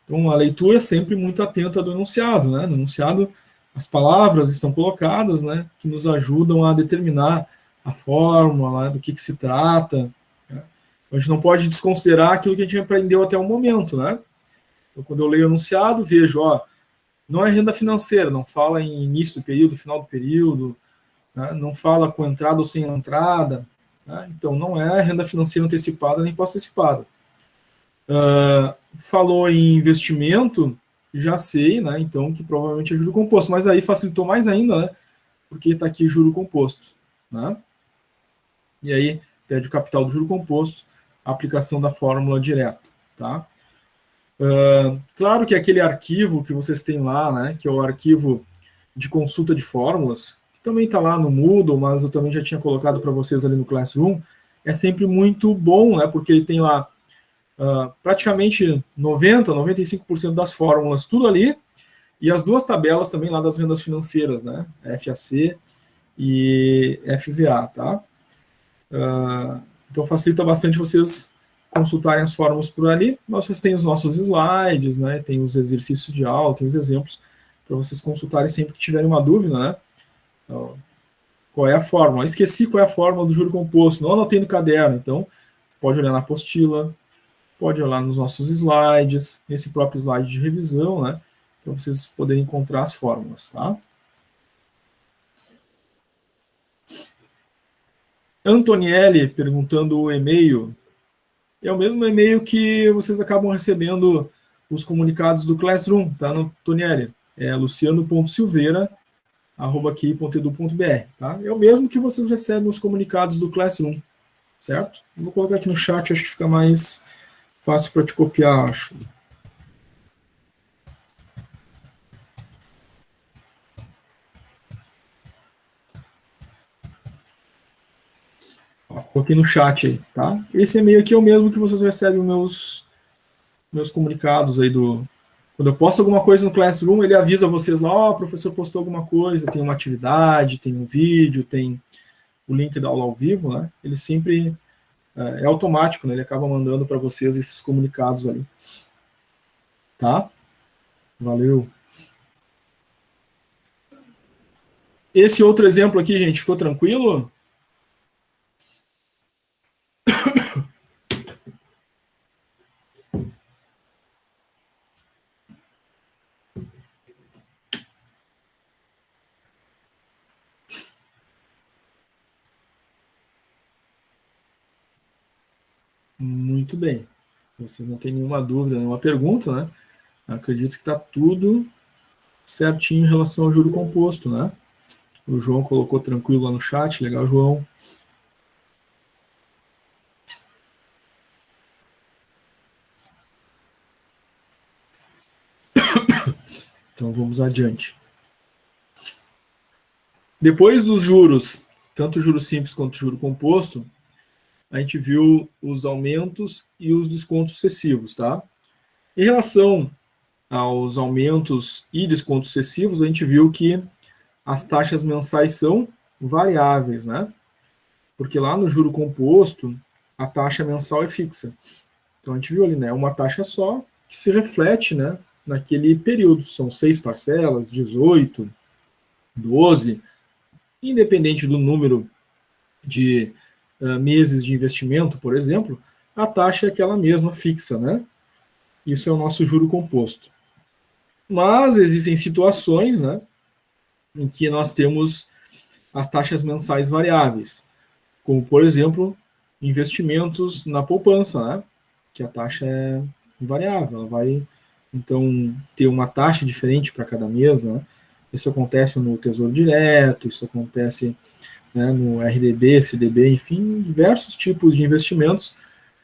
Então, a leitura é sempre muito atenta do enunciado, né? No enunciado, as palavras estão colocadas, né? Que nos ajudam a determinar a fórmula, né, do que se trata. Né? A gente não pode desconsiderar aquilo que a gente aprendeu até o momento, né? Então, quando eu leio o enunciado, vejo, ó, não é renda financeira, não fala em início do período, final do período, né? Não fala com entrada ou sem entrada, né? Então, não é renda financeira antecipada nem pós-antecipada. Falou em investimento, já sei, né? Então, que provavelmente é juro composto, mas aí facilitou mais ainda, né? Porque está aqui juro composto, né? E aí, pede o capital do juro composto, a aplicação da fórmula direta, tá? Claro que aquele arquivo que vocês têm lá, né, que é o arquivo de consulta de fórmulas, que também está lá no Moodle, mas eu também já tinha colocado para vocês ali no Classroom, é sempre muito bom, né, porque ele tem lá praticamente 95% das fórmulas, tudo ali, e as duas tabelas também lá das rendas financeiras, né, FAC e FVA, tá? Então facilita bastante vocês consultarem as fórmulas por ali, mas vocês têm os nossos slides, né, tem os exercícios de aula, tem os exemplos para vocês consultarem sempre que tiverem uma dúvida, né, então, qual é a fórmula. Esqueci qual é a fórmula do juro composto, não anotei no caderno, então pode olhar na apostila, pode olhar nos nossos slides, nesse próprio slide de revisão, né, para vocês poderem encontrar as fórmulas, tá? Antonielli perguntando o e-mail. É o mesmo e-mail que vocês acabam recebendo os comunicados do Classroom, tá, Antonielli? É luciano.silveira@ki.edu.br, tá? É o mesmo que vocês recebem os comunicados do Classroom, certo? Vou colocar aqui no chat, acho que fica mais fácil para te copiar, acho. Coloquei no chat aí, tá? Esse e-mail aqui é o mesmo que vocês recebem meus comunicados aí do... Quando eu posto alguma coisa no Classroom, ele avisa vocês lá, ó, o professor postou alguma coisa, tem uma atividade, tem um vídeo, tem o link da aula ao vivo, né? Ele sempre é automático, né? Ele acaba mandando para vocês esses comunicados ali. Tá? Valeu. Esse outro exemplo aqui, gente, ficou tranquilo? Muito bem. Vocês não têm nenhuma dúvida, nenhuma pergunta, né? Acredito que está tudo certinho em relação ao juro composto, né? O João colocou tranquilo lá no chat. Legal, João. Então, vamos adiante. Depois dos juros, tanto juro simples quanto juro composto, a gente viu os aumentos e os descontos sucessivos, tá? Em relação aos aumentos e descontos sucessivos, a gente viu que as taxas mensais são variáveis, né? Porque lá no juro composto, a taxa mensal é fixa. Então, a gente viu ali, né? Uma taxa só que se reflete, né, naquele período. São 6 parcelas, 18, 12, independente do número de meses de investimento, por exemplo, a taxa é aquela mesma, fixa, né? Isso é o nosso juro composto. Mas existem situações, né, em que nós temos as taxas mensais variáveis, como, por exemplo, investimentos na poupança, né, que a taxa é variável, ela vai, então, ter uma taxa diferente para cada mês, né? Isso acontece no Tesouro Direto, isso acontece, né, no RDB, CDB, enfim, diversos tipos de investimentos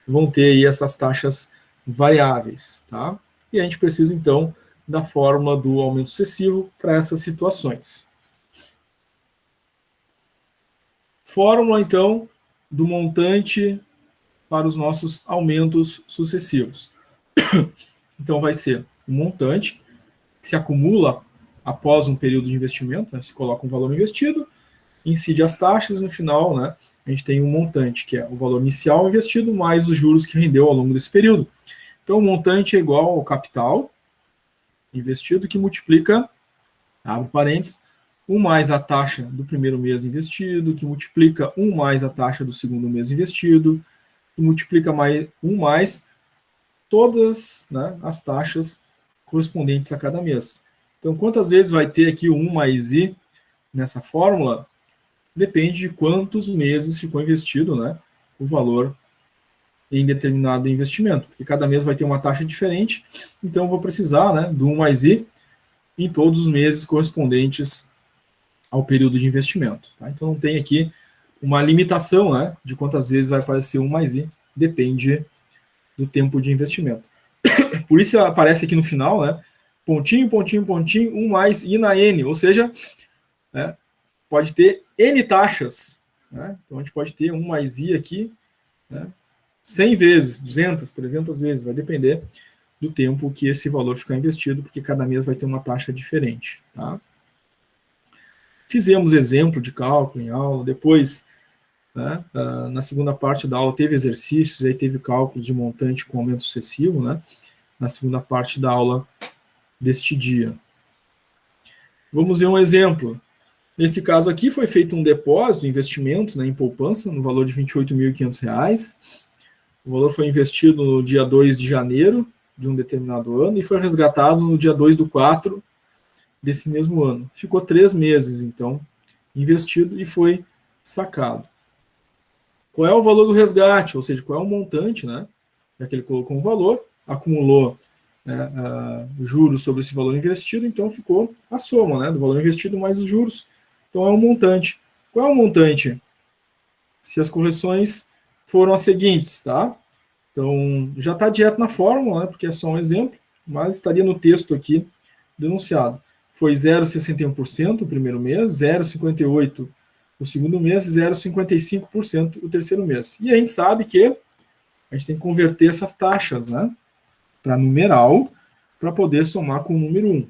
vão ter aí essas taxas variáveis, tá? E a gente precisa, então, da fórmula do aumento sucessivo para essas situações. Fórmula, então, do montante para os nossos aumentos sucessivos. Então, vai ser o montante que se acumula após um período de investimento, né? Se coloca um valor investido, incide as taxas, no final, né, a gente tem um montante, que é o valor inicial investido, mais os juros que rendeu ao longo desse período. Então, o montante é igual ao capital investido, que multiplica, abre parênteses, 1 mais a taxa do primeiro mês investido, que multiplica 1 mais a taxa do segundo mês investido, que multiplica mais 1 mais todas, né, as taxas correspondentes a cada mês. Então, quantas vezes vai ter aqui o 1 mais i nessa fórmula? Depende de quantos meses ficou investido, né, o valor em determinado investimento, porque cada mês vai ter uma taxa diferente, então eu vou precisar, né, do 1 mais i em todos os meses correspondentes ao período de investimento. Tá? Então não tem aqui uma limitação, né, de quantas vezes vai aparecer 1 mais i, depende do tempo de investimento. Por isso aparece aqui no final, né, pontinho, pontinho, pontinho, 1 mais i na n, ou seja, né, pode ter n taxas, né? Então a gente pode ter 1 mais i aqui, né, 100 vezes, 200, 300 vezes, vai depender do tempo que esse valor ficar investido, porque cada mês vai ter uma taxa diferente. Tá? Fizemos exemplo de cálculo em aula, depois, né, na segunda parte da aula teve exercícios, aí teve cálculos de montante com aumento sucessivo, né, na segunda parte da aula deste dia. Vamos ver um exemplo. Nesse caso aqui foi feito um depósito, investimento, né, em poupança, no valor de R$ 28.500. O valor foi investido no dia 2 de janeiro de um determinado ano e foi resgatado no dia 2/4 desse mesmo ano. Ficou 3 meses, então, investido e foi sacado. Qual é o valor do resgate? Ou seja, qual é o montante, né? Já que ele colocou um valor, acumulou, né, juros sobre esse valor investido, então ficou a soma, né, do valor investido mais os juros. Então é um montante. Qual é o montante? Se as correções foram as seguintes, tá? Então, já está direto na fórmula, né, porque é só um exemplo, mas estaria no texto aqui denunciado. Foi 0,61% o primeiro mês, 0,58% o segundo mês, 0,55% o terceiro mês. E a gente sabe que a gente tem que converter essas taxas, né, para numeral, para poder somar com o número 1.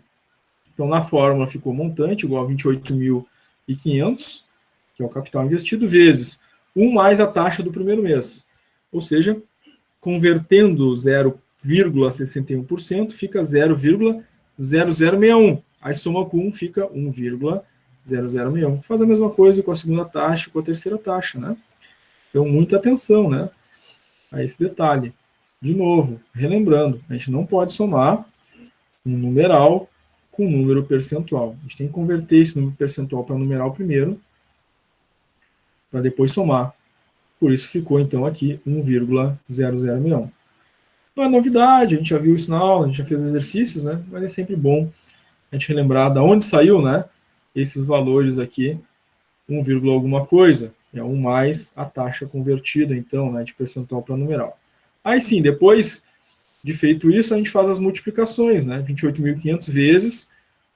Então, na fórmula ficou montante igual a 28.500, que é o capital investido, vezes 1 mais a taxa do primeiro mês. Ou seja, convertendo 0,61%, fica 0,0061. Aí soma com 1, fica 1,0061. Faz a mesma coisa com a segunda taxa e com a terceira taxa, né? Então, muita atenção, né, a esse detalhe. De novo, relembrando, a gente não pode somar um numeral com um número percentual. A gente tem que converter esse número percentual para numeral primeiro, para depois somar. Por isso ficou, então, aqui 1,0061. Não é novidade, a gente já viu isso na aula, a gente já fez exercícios, né? Mas é sempre bom a gente relembrar de onde saiu, né, esses valores aqui, 1, alguma coisa, é 1 mais a taxa convertida, então, né, de percentual para numeral. Aí sim, depois de feito isso, a gente faz as multiplicações, né, 28.500 vezes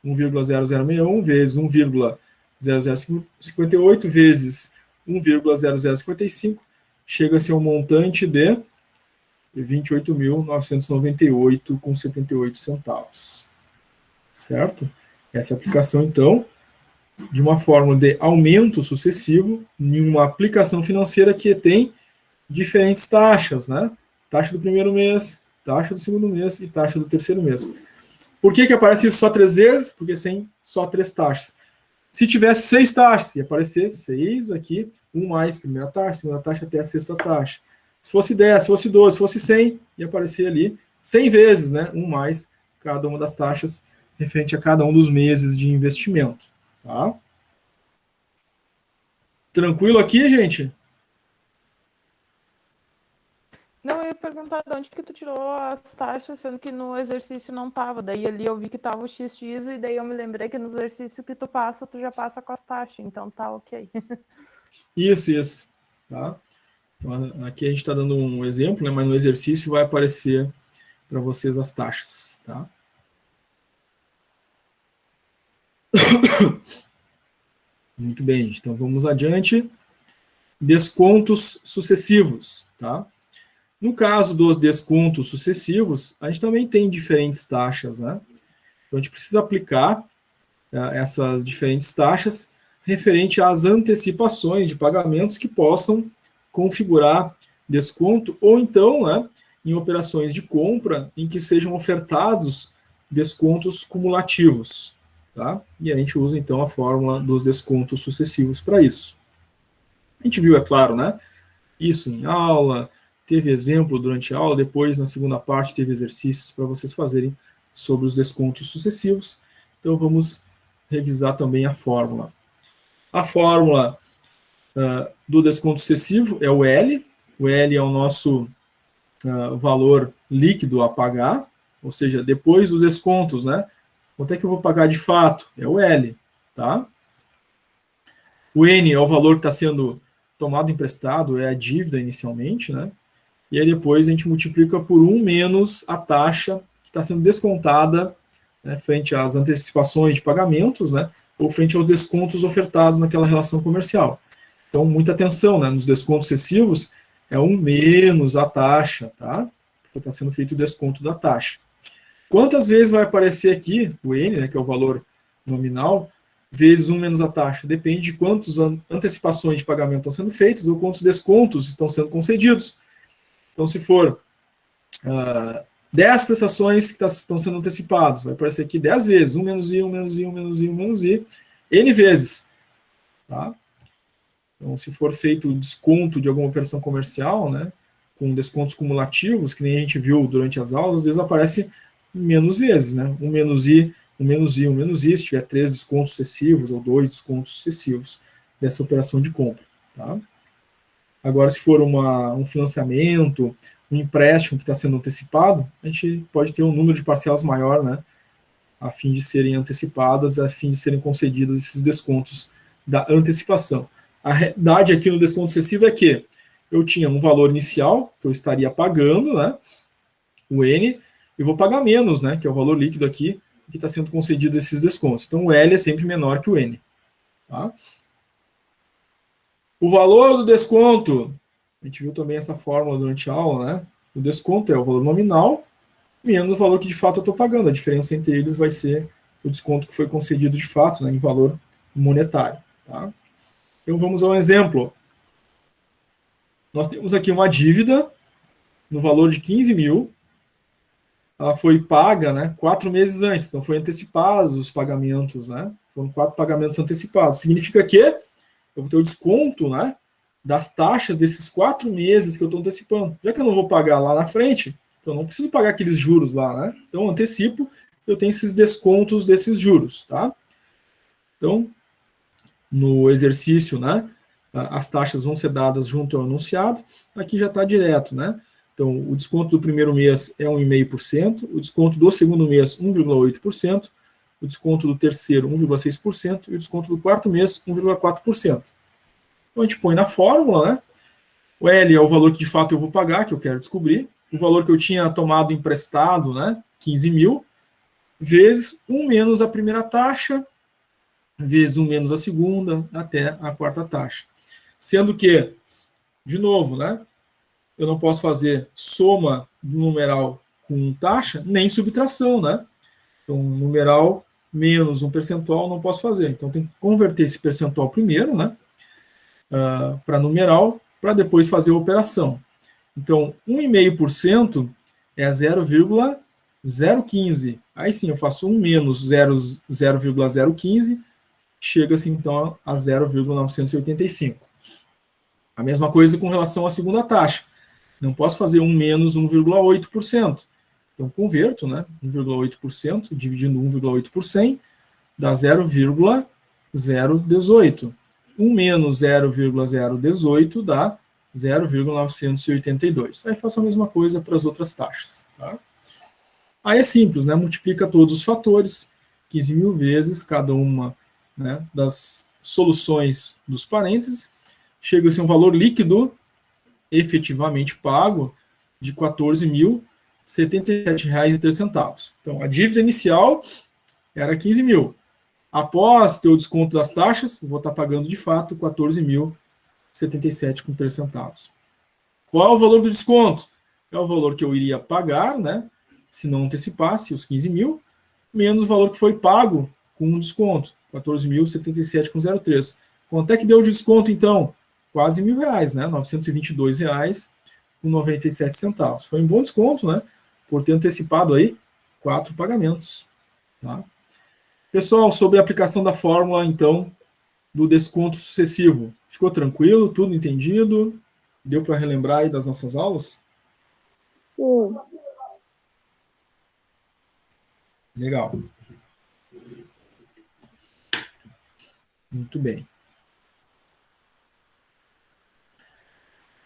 1,0061 vezes 1,0058 vezes 1,0055, chega-se a um montante de 28.998,78 centavos. Certo? Essa aplicação, então, de uma fórmula de aumento sucessivo em uma aplicação financeira que tem diferentes taxas, né? Taxa do primeiro mês, taxa do segundo mês e taxa do terceiro mês. Por que aparece isso só 3 vezes? Porque tem só 3 taxas. Se tivesse 6 taxas, ia aparecer 6 aqui, 1 mais primeira taxa, segunda taxa até a sexta taxa. Se fosse 10, se fosse 12, se fosse 100, ia aparecer ali 100 vezes, né? 1 mais cada uma das taxas referente a cada um dos meses de investimento. Tá? Tranquilo aqui, gente? Não, eu ia perguntar de onde que tu tirou as taxas, sendo que no exercício não tava. Daí ali eu vi que tava o XX e daí eu me lembrei que no exercício que tu passa, tu já passa com as taxas. Então tá ok. Isso. Tá? Então, aqui a gente está dando um exemplo, né, mas no exercício vai aparecer para vocês as taxas. Tá? Muito bem, gente. Então vamos adiante. Descontos sucessivos. Tá? No caso dos descontos sucessivos, a gente também tem diferentes taxas, né? Então a gente precisa aplicar essas diferentes taxas referente às antecipações de pagamentos que possam configurar desconto, ou então, né, em operações de compra em que sejam ofertados descontos cumulativos. Tá? E a gente usa, então, a fórmula dos descontos sucessivos para isso. A gente viu, é claro, né, isso em aula, teve exemplo durante a aula, depois, na segunda parte, teve exercícios para vocês fazerem sobre os descontos sucessivos. Então, vamos revisar também a fórmula. A fórmula do desconto sucessivo é o L. O L é o nosso valor líquido a pagar, ou seja, depois dos descontos, né? Quanto é que eu vou pagar de fato? É o L, tá? O N é o valor que está sendo tomado emprestado, é a dívida inicialmente, né? E aí depois a gente multiplica por 1 menos a taxa que está sendo descontada, né, frente às antecipações de pagamentos, né, ou frente aos descontos ofertados naquela relação comercial. Então, muita atenção, né, nos descontos excessivos, é 1 menos a taxa, tá? Porque está sendo feito o desconto da taxa. Quantas vezes vai aparecer aqui o N, né, que é o valor nominal, vezes 1 menos a taxa? Depende de quantas antecipações de pagamento estão sendo feitas ou quantos descontos estão sendo concedidos. Então, se for 10 prestações que estão sendo antecipadas, vai aparecer aqui 10 vezes, 1 menos I, 1 menos I, 1 menos I, 1 menos I, N vezes. Tá? Então, se for feito o desconto de alguma operação comercial, né, com descontos cumulativos, que nem a gente viu durante as aulas, às vezes aparece menos vezes, né? 1 menos I, 1 menos I, 1 menos I, se tiver 3 descontos sucessivos ou 2 descontos sucessivos dessa operação de compra. Tá? Agora, se for um financiamento, um empréstimo que está sendo antecipado, a gente pode ter um número de parcelas maior, né, a fim de serem antecipadas, a fim de serem concedidos esses descontos da antecipação. A realidade aqui no desconto excessivo é que eu tinha um valor inicial, que eu estaria pagando, né, o N, e vou pagar menos, né, que é o valor líquido aqui, que está sendo concedido esses descontos. Então, o L é sempre menor que o N. Tá? O valor do desconto, a gente viu também essa fórmula durante a aula, né? O desconto é o valor nominal menos o valor que de fato eu estou pagando. A diferença entre eles vai ser o desconto que foi concedido de fato, né, em valor monetário. Tá? Então vamos a um exemplo. Nós temos aqui uma dívida no valor de 15 mil. Ela foi paga, né, 4 meses antes, então foi antecipados os pagamentos, né? Foram 4 pagamentos antecipados. Significa que eu vou ter o desconto, né, das taxas desses 4 meses que eu estou antecipando. Já que eu não vou pagar lá na frente, então não preciso pagar aqueles juros lá, né? Então, antecipo, eu tenho esses descontos desses juros, tá? Então, no exercício, né, as taxas vão ser dadas junto ao enunciado. Aqui já está direto, né? Então, o desconto do primeiro mês é 1,5%, o desconto do segundo mês, 1,8%, o desconto do terceiro, 1,6%, e o desconto do quarto mês, 1,4%. Então, a gente põe na fórmula, né? O L é o valor que de fato eu vou pagar, que eu quero descobrir. O valor que eu tinha tomado emprestado, né? 15 mil, vezes 1 menos a primeira taxa, vezes 1 menos a segunda, até a quarta taxa. Sendo que, de novo, né, eu não posso fazer soma do numeral com taxa, nem subtração, né? Então, numeral menos um percentual não posso fazer. Então, tem que converter esse percentual primeiro, né, para numeral, para depois fazer a operação. Então, 1,5% é 0,015. Aí sim, eu faço 1 menos 0,015, chega-se então a 0,985. A mesma coisa com relação à segunda taxa. Não posso fazer 1 menos 1,8%. Então, converto, né? 1,8%, dividindo 1,8 por 100, dá 0,018. 1 menos 0,018 dá 0,982. Aí faço a mesma coisa para as outras taxas. Tá? Aí é simples, né? Multiplica todos os fatores, 15.000 vezes cada uma, né, das soluções dos parênteses, chega-se a um valor líquido efetivamente pago de R$ 14.077,03. Então, a dívida inicial era 15.000. Após ter o desconto das taxas, vou estar pagando de fato 14.077,03. Qual é o valor do desconto? É o valor que eu iria pagar, né, se não antecipasse os 15.000, menos o valor que foi pago com um desconto, 14.077,03. Quanto é que deu de desconto, então? Quase R$1.000, né? R$ 922,97. Foi um bom desconto, né? Por ter antecipado aí 4 pagamentos. Tá? Pessoal, sobre a aplicação da fórmula, então, do desconto sucessivo. Ficou tranquilo? Tudo entendido? Deu para relembrar aí das nossas aulas? Sim. Legal. Muito bem.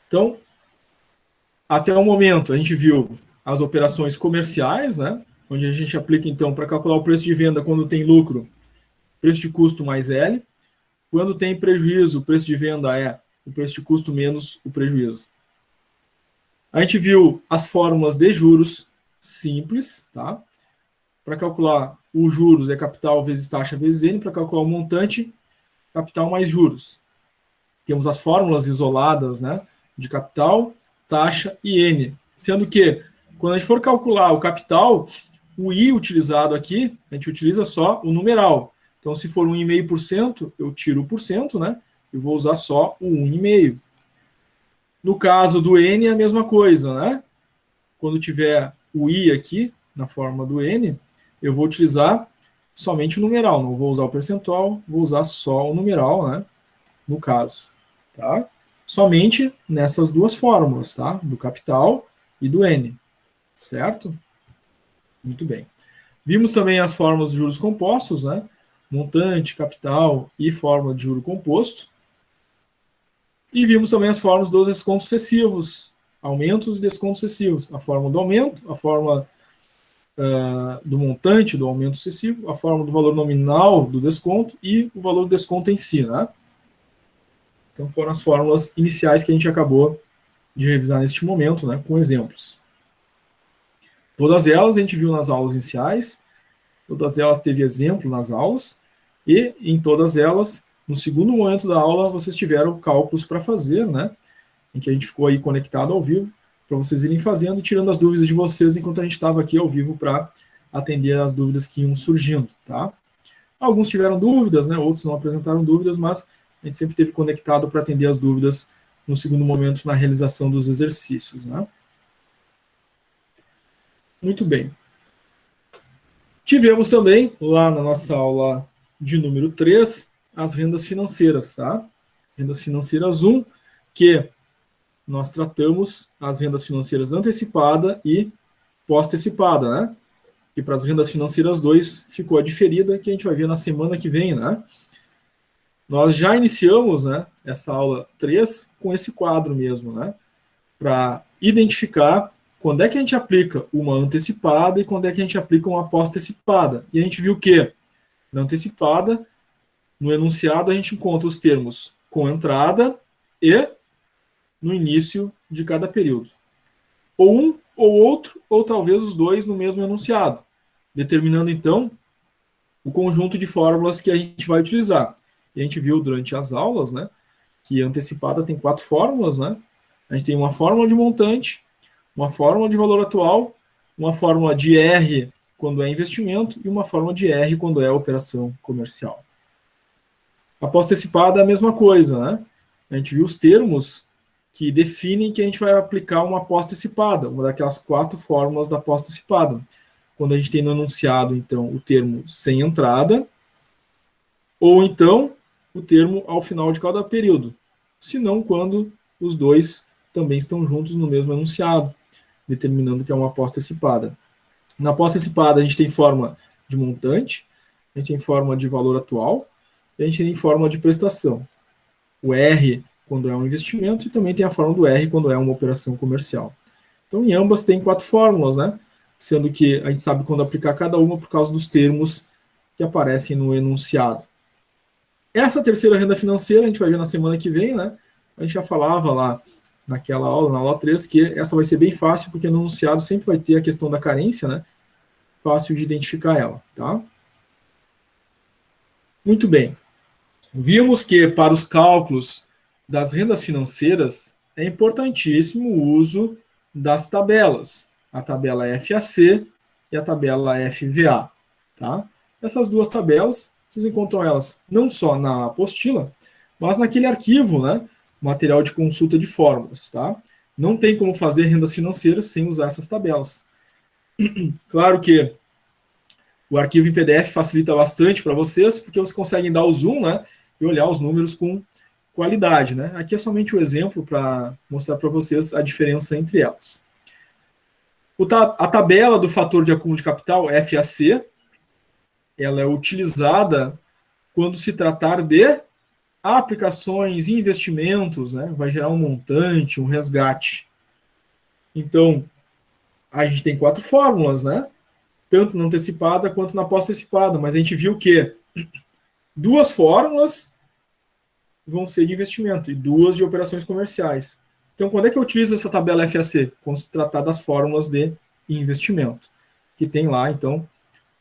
Então, até o momento, a gente viu as operações comerciais, né? Onde a gente aplica, então, para calcular o preço de venda quando tem lucro, preço de custo mais L. Quando tem prejuízo, o preço de venda é o preço de custo menos o prejuízo. A gente viu as fórmulas de juros simples, tá? Para calcular os juros é capital vezes taxa vezes N, para calcular o montante, capital mais juros. Temos as fórmulas isoladas, né, de capital, taxa e N. Sendo que, quando a gente for calcular o capital, o I utilizado aqui, a gente utiliza só o numeral. Então, se for 1,5%, eu tiro o porcento, né, e vou usar só o 1,5%. No caso do N, é a mesma coisa, né? Quando tiver o I aqui, na forma do N, eu vou utilizar somente o numeral, não vou usar o percentual, vou usar só o numeral, né, no caso. Tá? Somente nessas duas fórmulas, tá? Do capital e do N, certo? Muito bem. Vimos também as fórmulas de juros compostos, né? Montante, capital e fórmula de juro composto. E vimos também as fórmulas dos descontos sucessivos, aumentos e descontos sucessivos. A fórmula do aumento, a fórmula do montante do aumento sucessivo, a fórmula do valor nominal do desconto e o valor do desconto em si, né? Então, foram as fórmulas iniciais que a gente acabou de revisar neste momento, né, com exemplos. Todas elas a gente viu nas aulas iniciais, todas elas teve exemplo nas aulas, e em todas elas, no segundo momento da aula, vocês tiveram cálculos para fazer, né, em que a gente ficou aí conectado ao vivo, para vocês irem fazendo e tirando as dúvidas de vocês enquanto a gente estava aqui ao vivo para atender as dúvidas que iam surgindo, tá? Alguns tiveram dúvidas, né, outros não apresentaram dúvidas, mas a gente sempre esteve conectado para atender as dúvidas no segundo momento na realização dos exercícios, né? Muito bem. Tivemos também, lá na nossa aula de número 3, as rendas financeiras, tá? Rendas financeiras 1, que nós tratamos as rendas financeiras antecipada e pós-antecipada, né? E para as rendas financeiras 2 ficou a diferida, que a gente vai ver na semana que vem, né? Nós já iniciamos, né, essa aula 3 com esse quadro mesmo, né? Para identificar quando é que a gente aplica uma antecipada e quando é que a gente aplica uma pós-antecipada. E a gente viu que na antecipada, no enunciado, a gente encontra os termos com entrada e no início de cada período. Ou um, ou outro, ou talvez os dois no mesmo enunciado. determinando, então, o conjunto de fórmulas que a gente vai utilizar. E a gente viu durante as aulas, né, que a antecipada tem 4 fórmulas, né? A gente tem uma fórmula de montante, uma fórmula de valor atual, uma fórmula de R quando é investimento e uma fórmula de R quando é operação comercial. A pós-antecipada é a mesma coisa, né? A gente viu os termos que definem que a gente vai aplicar uma pós-antecipada, uma daquelas 4 fórmulas da pós-antecipada. Quando a gente tem no enunciado, então, o termo sem entrada, ou então o termo ao final de cada período, se não quando os dois também estão juntos no mesmo enunciado, determinando que é uma pós-antecipada. Na pós-antecipada, a gente tem forma de montante, a gente tem forma de valor atual, e a gente tem forma de prestação. O R quando é um investimento e também tem a forma do R quando é uma operação comercial. Então, em ambas tem 4 fórmulas, né? Sendo que a gente sabe quando aplicar cada uma por causa dos termos que aparecem no enunciado. Essa terceira renda financeira, a gente vai ver na semana que vem, né? A gente já falava lá naquela aula, na aula 3, que essa vai ser bem fácil, porque no enunciado sempre vai ter a questão da carência, né? Fácil de identificar ela, tá? Muito bem. Vimos que para os cálculos das rendas financeiras é importantíssimo o uso das tabelas, a tabela FAC e a tabela FVA, tá? Essas duas tabelas, vocês encontram elas não só na apostila, mas naquele arquivo, né? Material de consulta de fórmulas, tá? Não tem como fazer rendas financeiras sem usar essas tabelas. Claro que o arquivo em PDF facilita bastante para vocês, porque vocês conseguem dar o zoom, né? E olhar os números com qualidade, né? Aqui é somente um exemplo para mostrar para vocês a diferença entre elas. A tabela do fator de acúmulo de capital, FAC, ela é utilizada quando se tratar de aplicações e investimentos, né? Vai gerar um montante, um resgate. Então, a gente tem 4 fórmulas, né? Tanto na antecipada quanto na pós-antecipada, mas a gente viu que 2 fórmulas vão ser de investimento e 2 de operações comerciais. Então, quando é que eu utilizo essa tabela FAC? Quando se tratar das fórmulas de investimento, que tem lá, então,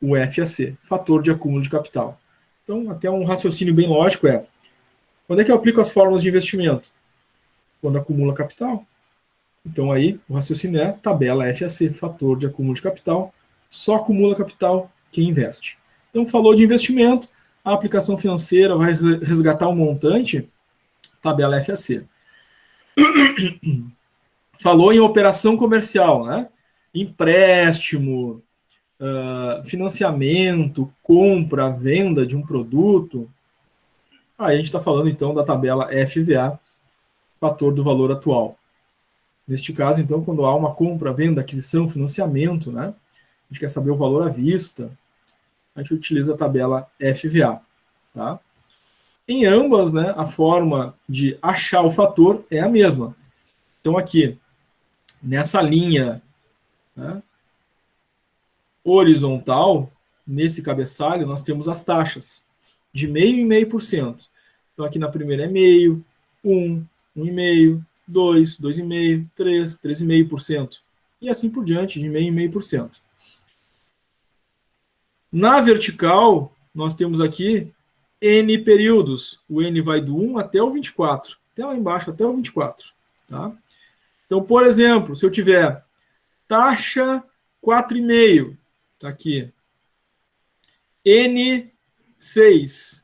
o FAC, fator de acúmulo de capital. Então, até um raciocínio bem lógico é, quando é que eu aplico as fórmulas de investimento? Quando acumula capital. Então, aí, o raciocínio é tabela FAC, fator de acúmulo de capital, só acumula capital quem investe. Então, falou de investimento, a aplicação financeira vai resgatar um montante, tabela FAC. Falou em operação comercial, né? Empréstimo, financiamento, compra, venda de um produto. Aí a gente está falando, então, da tabela FVA, fator do valor atual. Neste caso, então, quando há uma compra, venda, aquisição, financiamento, né? A gente quer saber o valor à vista, a gente utiliza a tabela FVA. Tá? Em ambas, né, a forma de achar o fator é a mesma. Então, aqui, nessa linha, né, horizontal, nesse cabeçalho, nós temos as taxas de 0,5% e 0,5%. Então, aqui na primeira é 0,5%, 1%, 1,5%, 2%, 2,5%, 3%, 3,5%. E assim por diante, de 0,5% e 0,5%. Na vertical, nós temos aqui N períodos. O N vai do 1 até o 24. Até lá embaixo, até o 24. Tá? Então, por exemplo, se eu tiver taxa 4,5, tá aqui, N6,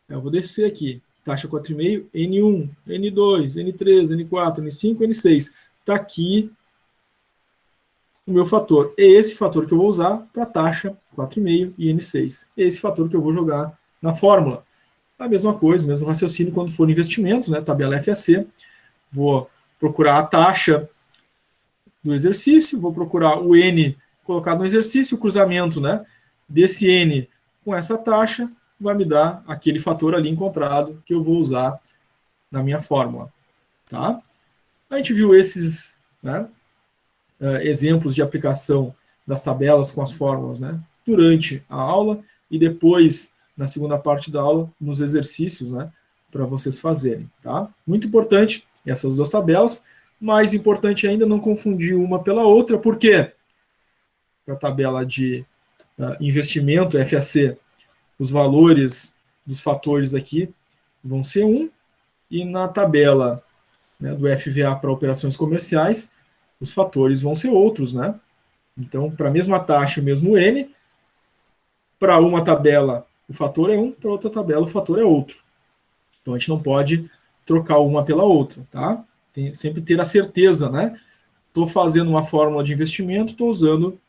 eu vou descer aqui, taxa 4,5, N1, N2, N3, N4, N5, N6. Está aqui o meu fator. É esse fator que eu vou usar para a taxa 4,5 e N6. É esse fator que eu vou jogar na fórmula. A mesma coisa, mesmo raciocínio quando for investimento, né? Tabela FAC. Vou procurar a taxa do exercício, vou procurar o N colocado no exercício, o cruzamento, né, desse N com essa taxa vai me dar aquele fator ali encontrado que eu vou usar na minha fórmula. Tá? A gente viu esses, né, exemplos de aplicação das tabelas com as fórmulas, né, durante a aula e depois, na segunda parte da aula, nos exercícios, né, para vocês fazerem. Tá? Muito importante essas 2 tabelas, mais importante ainda não confundir uma pela outra, por quê? Para a tabela de investimento, FAC, os valores dos fatores aqui vão ser 1, e na tabela, né, do FVA para operações comerciais, os fatores vão ser outros, né? Então, para a mesma taxa, o mesmo N, para uma tabela o fator é 1, para outra tabela o fator é outro. Então, a gente não pode trocar uma pela outra, tá? Tem sempre ter a certeza, né? Estou fazendo uma fórmula de investimento, estou usando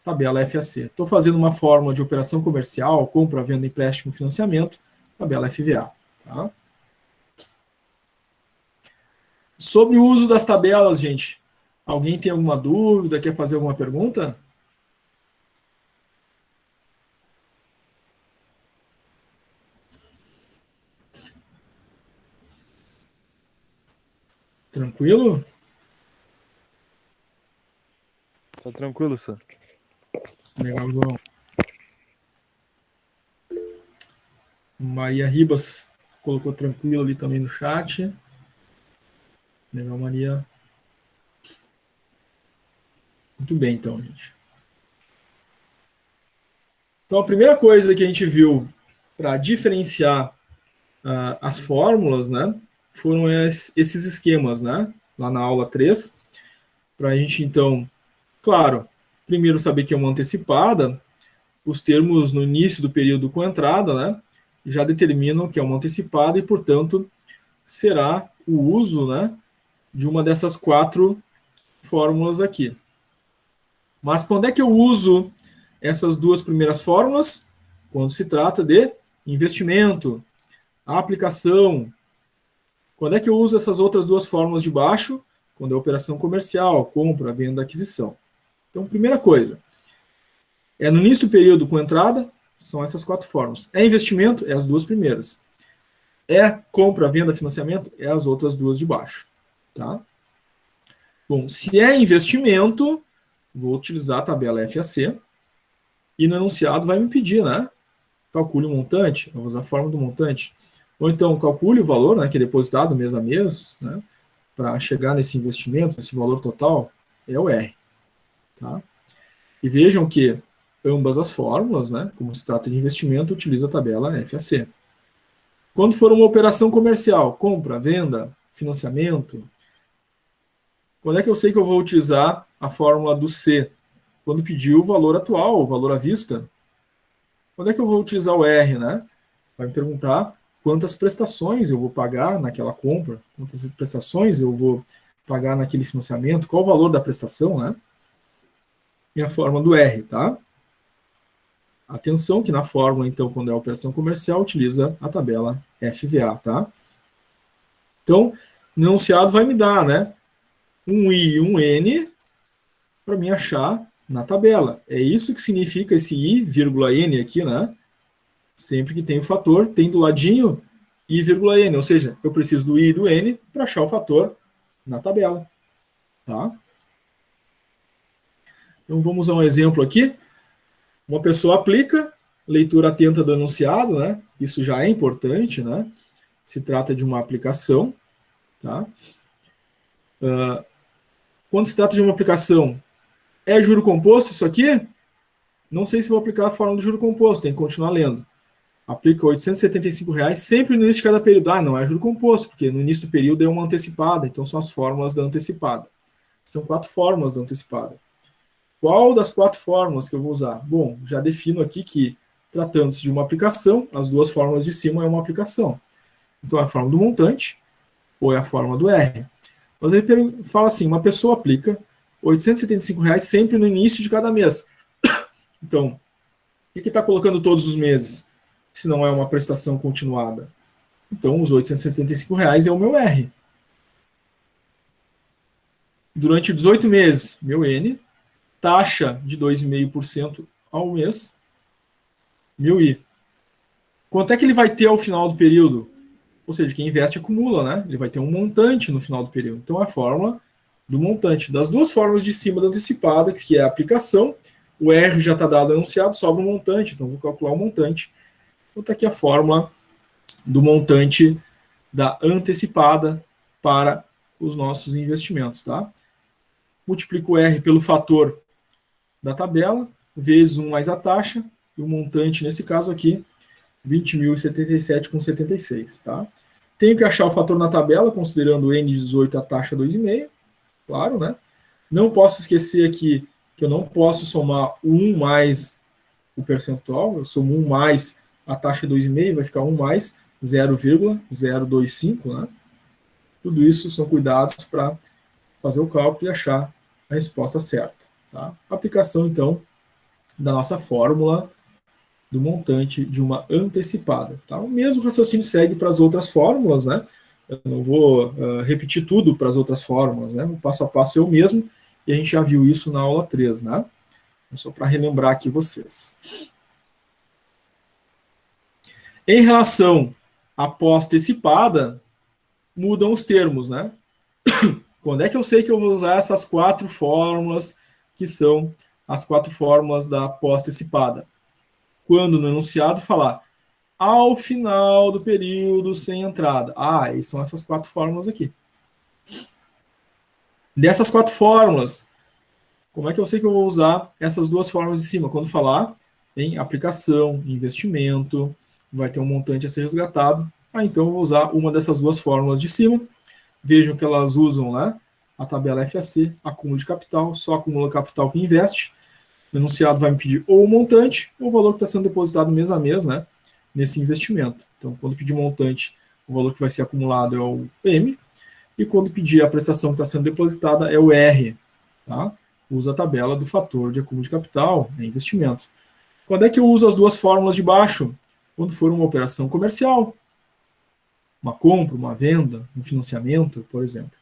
tabela FAC. Estou fazendo uma fórmula de operação comercial, compra, venda, empréstimo, financiamento, tabela FVA. Tá? Sobre o uso das tabelas, gente, alguém tem alguma dúvida, quer fazer alguma pergunta? Tranquilo? Tá tranquilo, Sam. Legal, João. Maria Ribas colocou tranquilo ali também no chat. Legal, Maria. Muito bem, então, gente. Então, a primeira coisa que a gente viu para diferenciar as fórmulas, né, foram esses esquemas, né, lá na aula 3, para a gente, então, claro, primeiro saber que é uma antecipada, os termos no início do período com entrada, né, já determinam que é uma antecipada e, portanto, será o uso, né, de uma dessas 4 fórmulas aqui. Mas quando é que eu uso essas 2 primeiras fórmulas? Quando se trata de investimento, aplicação. Quando é que eu uso essas outras 2 fórmulas de baixo? Quando é operação comercial, compra, venda, aquisição. Então, primeira coisa, é no início do período com entrada, são essas 4 fórmulas. É investimento? É as 2 primeiras. É compra, venda, financiamento? É as outras 2 de baixo. Tá? Bom, se é investimento, vou utilizar a tabela FAC, e no enunciado vai me pedir, né? Calcule o montante, vou usar a fórmula do montante. Ou então, calcule o valor, né, que é depositado mês a mês, né, para chegar nesse investimento, esse valor total, é o R. Tá? E vejam que ambas as fórmulas, né, como se trata de investimento, utiliza a tabela FAC. Quando for uma operação comercial, compra, venda, financiamento, quando é que eu sei que eu vou utilizar a fórmula do C? Quando pedir o valor atual, o valor à vista. Quando é que eu vou utilizar o R, né? Vai me perguntar quantas prestações eu vou pagar naquela compra, quantas prestações eu vou pagar naquele financiamento, qual o valor da prestação, né? E a fórmula do R, tá? Atenção que na fórmula, então, quando é a operação comercial, utiliza a tabela FVA, tá? Então, no enunciado vai me dar, né? Um I e um N para mim achar na tabela. É isso que significa esse I, vírgula N aqui, né? Sempre que tem o fator, tem do ladinho I, vírgula N, ou seja, eu preciso do I e do N para achar o fator na tabela. Tá? Então vamos usar um exemplo aqui. Uma pessoa aplica, leitura atenta do enunciado, né? Isso já é importante, né? Se trata de uma aplicação. Tá? Quando se trata de uma aplicação, é juro composto isso aqui? Não sei se vou aplicar a fórmula do juro composto, tem que continuar lendo. Aplica R$ 875 sempre no início de cada período. Ah, não é juro composto, porque no início do período é uma antecipada, então são as fórmulas da antecipada. São 4 fórmulas da antecipada. Qual das 4 fórmulas que eu vou usar? Bom, já defino aqui que, tratando-se de uma aplicação, as 2 fórmulas de cima é uma aplicação. Então é a fórmula do montante ou é a fórmula do R. Mas ele fala assim, uma pessoa aplica R$ 875 sempre no início de cada mês. Então, o que está colocando todos os meses, se não é uma prestação continuada? Então, os R$ 875 é o meu R. Durante 18 meses, meu N, taxa de 2,5% ao mês, meu I. Quanto é que ele vai ter ao final do período? Ou seja, quem investe acumula, né? Ele vai ter um montante no final do período. Então, a fórmula do montante. Das 2 fórmulas de cima da antecipada, que é a aplicação, o R já está dado anunciado, sobra um montante, então vou calcular o montante. Então está aqui a fórmula do montante da antecipada para os nossos investimentos. Tá? Multiplico o R pelo fator da tabela, vezes 1 mais a taxa, e o montante, nesse caso aqui, 20.077,76, tá? Tenho que achar o fator na tabela, considerando o N18 a taxa 2,5, claro, né? Não posso esquecer aqui que eu não posso somar o 1 mais o percentual, eu somo 1 mais a taxa 2,5, vai ficar 1 mais 0,025, né? Tudo isso são cuidados para fazer o cálculo e achar a resposta certa, tá? Aplicação, então, da nossa fórmula do montante de uma antecipada, tá? O mesmo raciocínio segue para as outras fórmulas, né? Eu não vou repetir tudo para as outras fórmulas, né? O passo a passo é o mesmo, e a gente já viu isso na aula 3, né? Só para relembrar aqui vocês. Em relação à pós-antecipada, mudam os termos, né? Quando é que eu sei que eu vou usar essas 4 fórmulas, que são as 4 fórmulas da pós-antecipada? Quando no enunciado falar ao final do período sem entrada. E são essas 4 fórmulas aqui. Dessas 4 fórmulas, como é que eu sei que eu vou usar essas 2 fórmulas de cima? Quando falar em aplicação, investimento, vai ter um montante a ser resgatado. Então eu vou usar uma dessas 2 fórmulas de cima. Vejam que elas usam, né, a tabela FAC, acúmulo de capital, só acumula capital que investe. O enunciado vai me pedir ou o montante ou o valor que está sendo depositado mês a mês, né, nesse investimento. Então, quando pedir montante, o valor que vai ser acumulado é o M, e quando pedir a prestação que está sendo depositada é o R. Tá? Usa a tabela do fator de acúmulo de capital, é investimento. Quando é que eu uso as 2 fórmulas de baixo? Quando for uma operação comercial, uma compra, uma venda, um financiamento, por exemplo.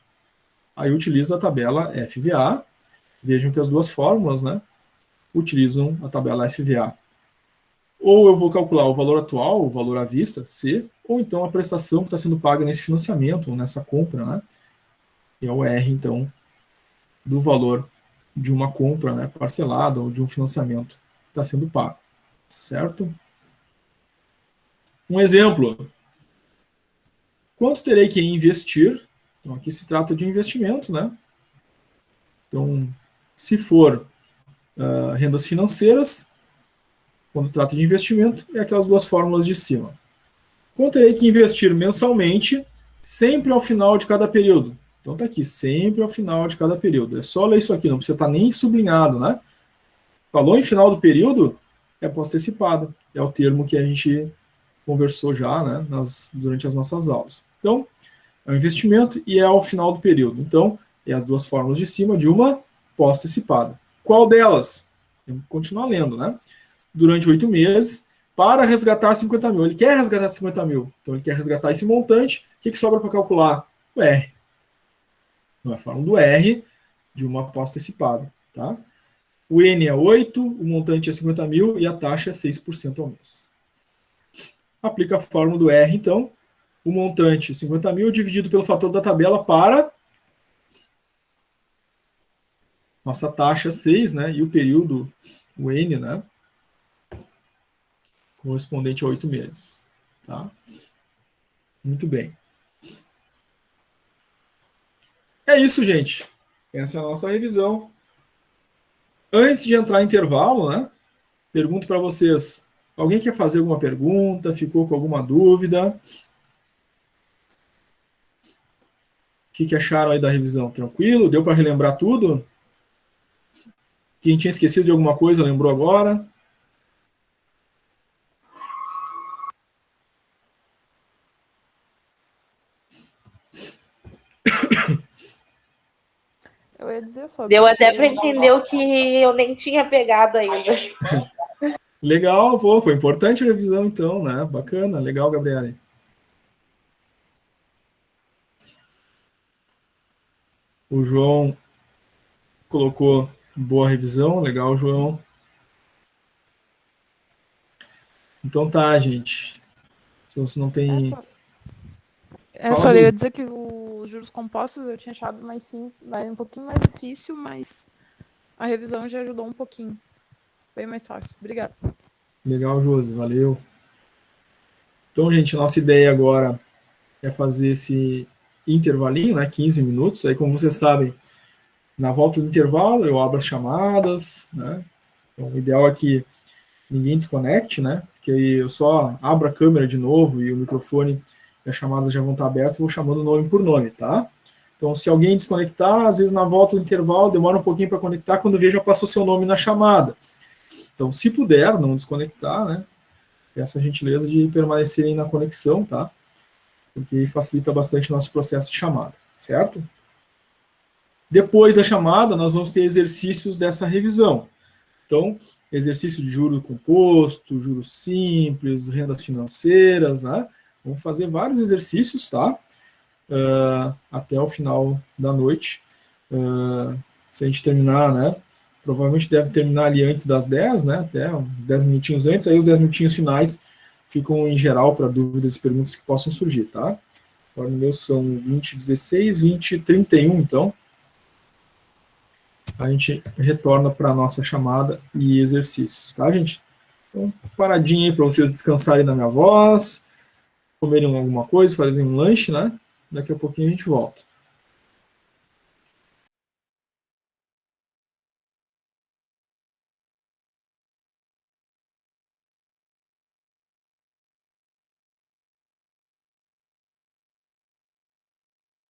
Aí eu utilizo a tabela FVA. Vejam que as 2 fórmulas, né, utilizam a tabela FVA. Ou eu vou calcular o valor atual, o valor à vista, C, ou então a prestação que está sendo paga nesse financiamento, ou nessa compra, né? E é o R, então, do valor de uma compra, né, parcelada, ou de um financiamento que está sendo pago. Certo? Um exemplo. Quanto terei que investir? Então, aqui se trata de investimento, né? Então, se for rendas financeiras, quando trata de investimento, é aquelas 2 fórmulas de cima. Quanto terei que investir mensalmente, sempre ao final de cada período? Então, está aqui, sempre ao final de cada período. É só ler isso aqui, não precisa estar nem sublinhado, né? Falou em final do período, é pós-antecipada. É o termo que a gente conversou já, né, durante as nossas aulas. Então, é um investimento e é ao final do período. Então, é as 2 fórmulas de cima de uma pós-antecipada. Qual delas? Temos que continuar lendo, né? Durante 8 meses, para resgatar 50 mil. Ele quer resgatar 50 mil. Então, ele quer resgatar esse montante. O que sobra para calcular? O R. Então, é a fórmula do R de uma pós-antecipada. Tá? O N é 8, o montante é 50 mil e a taxa é 6% ao mês. Aplica a fórmula do R, então. O montante, 50 mil, dividido pelo fator da tabela para nossa taxa 6, né? E o período, o N, né? Correspondente a 8 meses. Tá? Muito bem. É isso, gente. Essa é a nossa revisão. Antes de entrar em intervalo, né? Pergunto para vocês. Alguém quer fazer alguma pergunta? Ficou com alguma dúvida? O que acharam aí da revisão? Tranquilo? Deu para relembrar tudo? Quem tinha esquecido de alguma coisa, lembrou agora? Eu ia dizer só. Deu até para entender o que eu nem tinha pegado ainda. Legal, foi importante a revisão então, né? Bacana, legal, Gabriele. O João colocou boa revisão, legal, João. Então tá, gente. Se você não tem... Só eu ia dizer que os juros compostos eu tinha achado um pouquinho mais difícil, mas a revisão já ajudou um pouquinho. Bem mais fácil. Obrigada. Legal, Josi, valeu. Então, gente, nossa ideia agora é fazer esse intervalinho, né, 15 minutos. Aí, como vocês sabem, na volta do intervalo eu abro as chamadas, né, Então, o ideal é que ninguém desconecte, né? Porque aí eu só abro a câmera de novo e o microfone e as chamadas já vão estar abertas, eu vou chamando nome por nome, tá? Então, se alguém desconectar, às vezes na volta do intervalo, demora um pouquinho para conectar, quando vê, já passou seu nome na chamada. Então, se puder não desconectar, né? Peço a gentileza de permanecerem na conexão, tá? Porque facilita bastante o nosso processo de chamada, certo? Depois da chamada, nós vamos ter exercícios dessa revisão. Então, exercício de juro composto, juros simples, rendas financeiras, né? Vamos fazer vários exercícios, tá? Até o final da noite. Se a gente terminar, né? Provavelmente deve terminar ali antes das 10, né? Até 10 minutinhos antes, aí os 10 minutinhos finais ficam em geral para dúvidas e perguntas que possam surgir, tá? Agora, meus são 20, 16, 20, 31, então. A gente retorna para a nossa chamada e exercícios, tá, gente? Então, paradinha aí para vocês descansarem da minha voz, comerem alguma coisa, fazerem um lanche, né? Daqui a pouquinho a gente volta.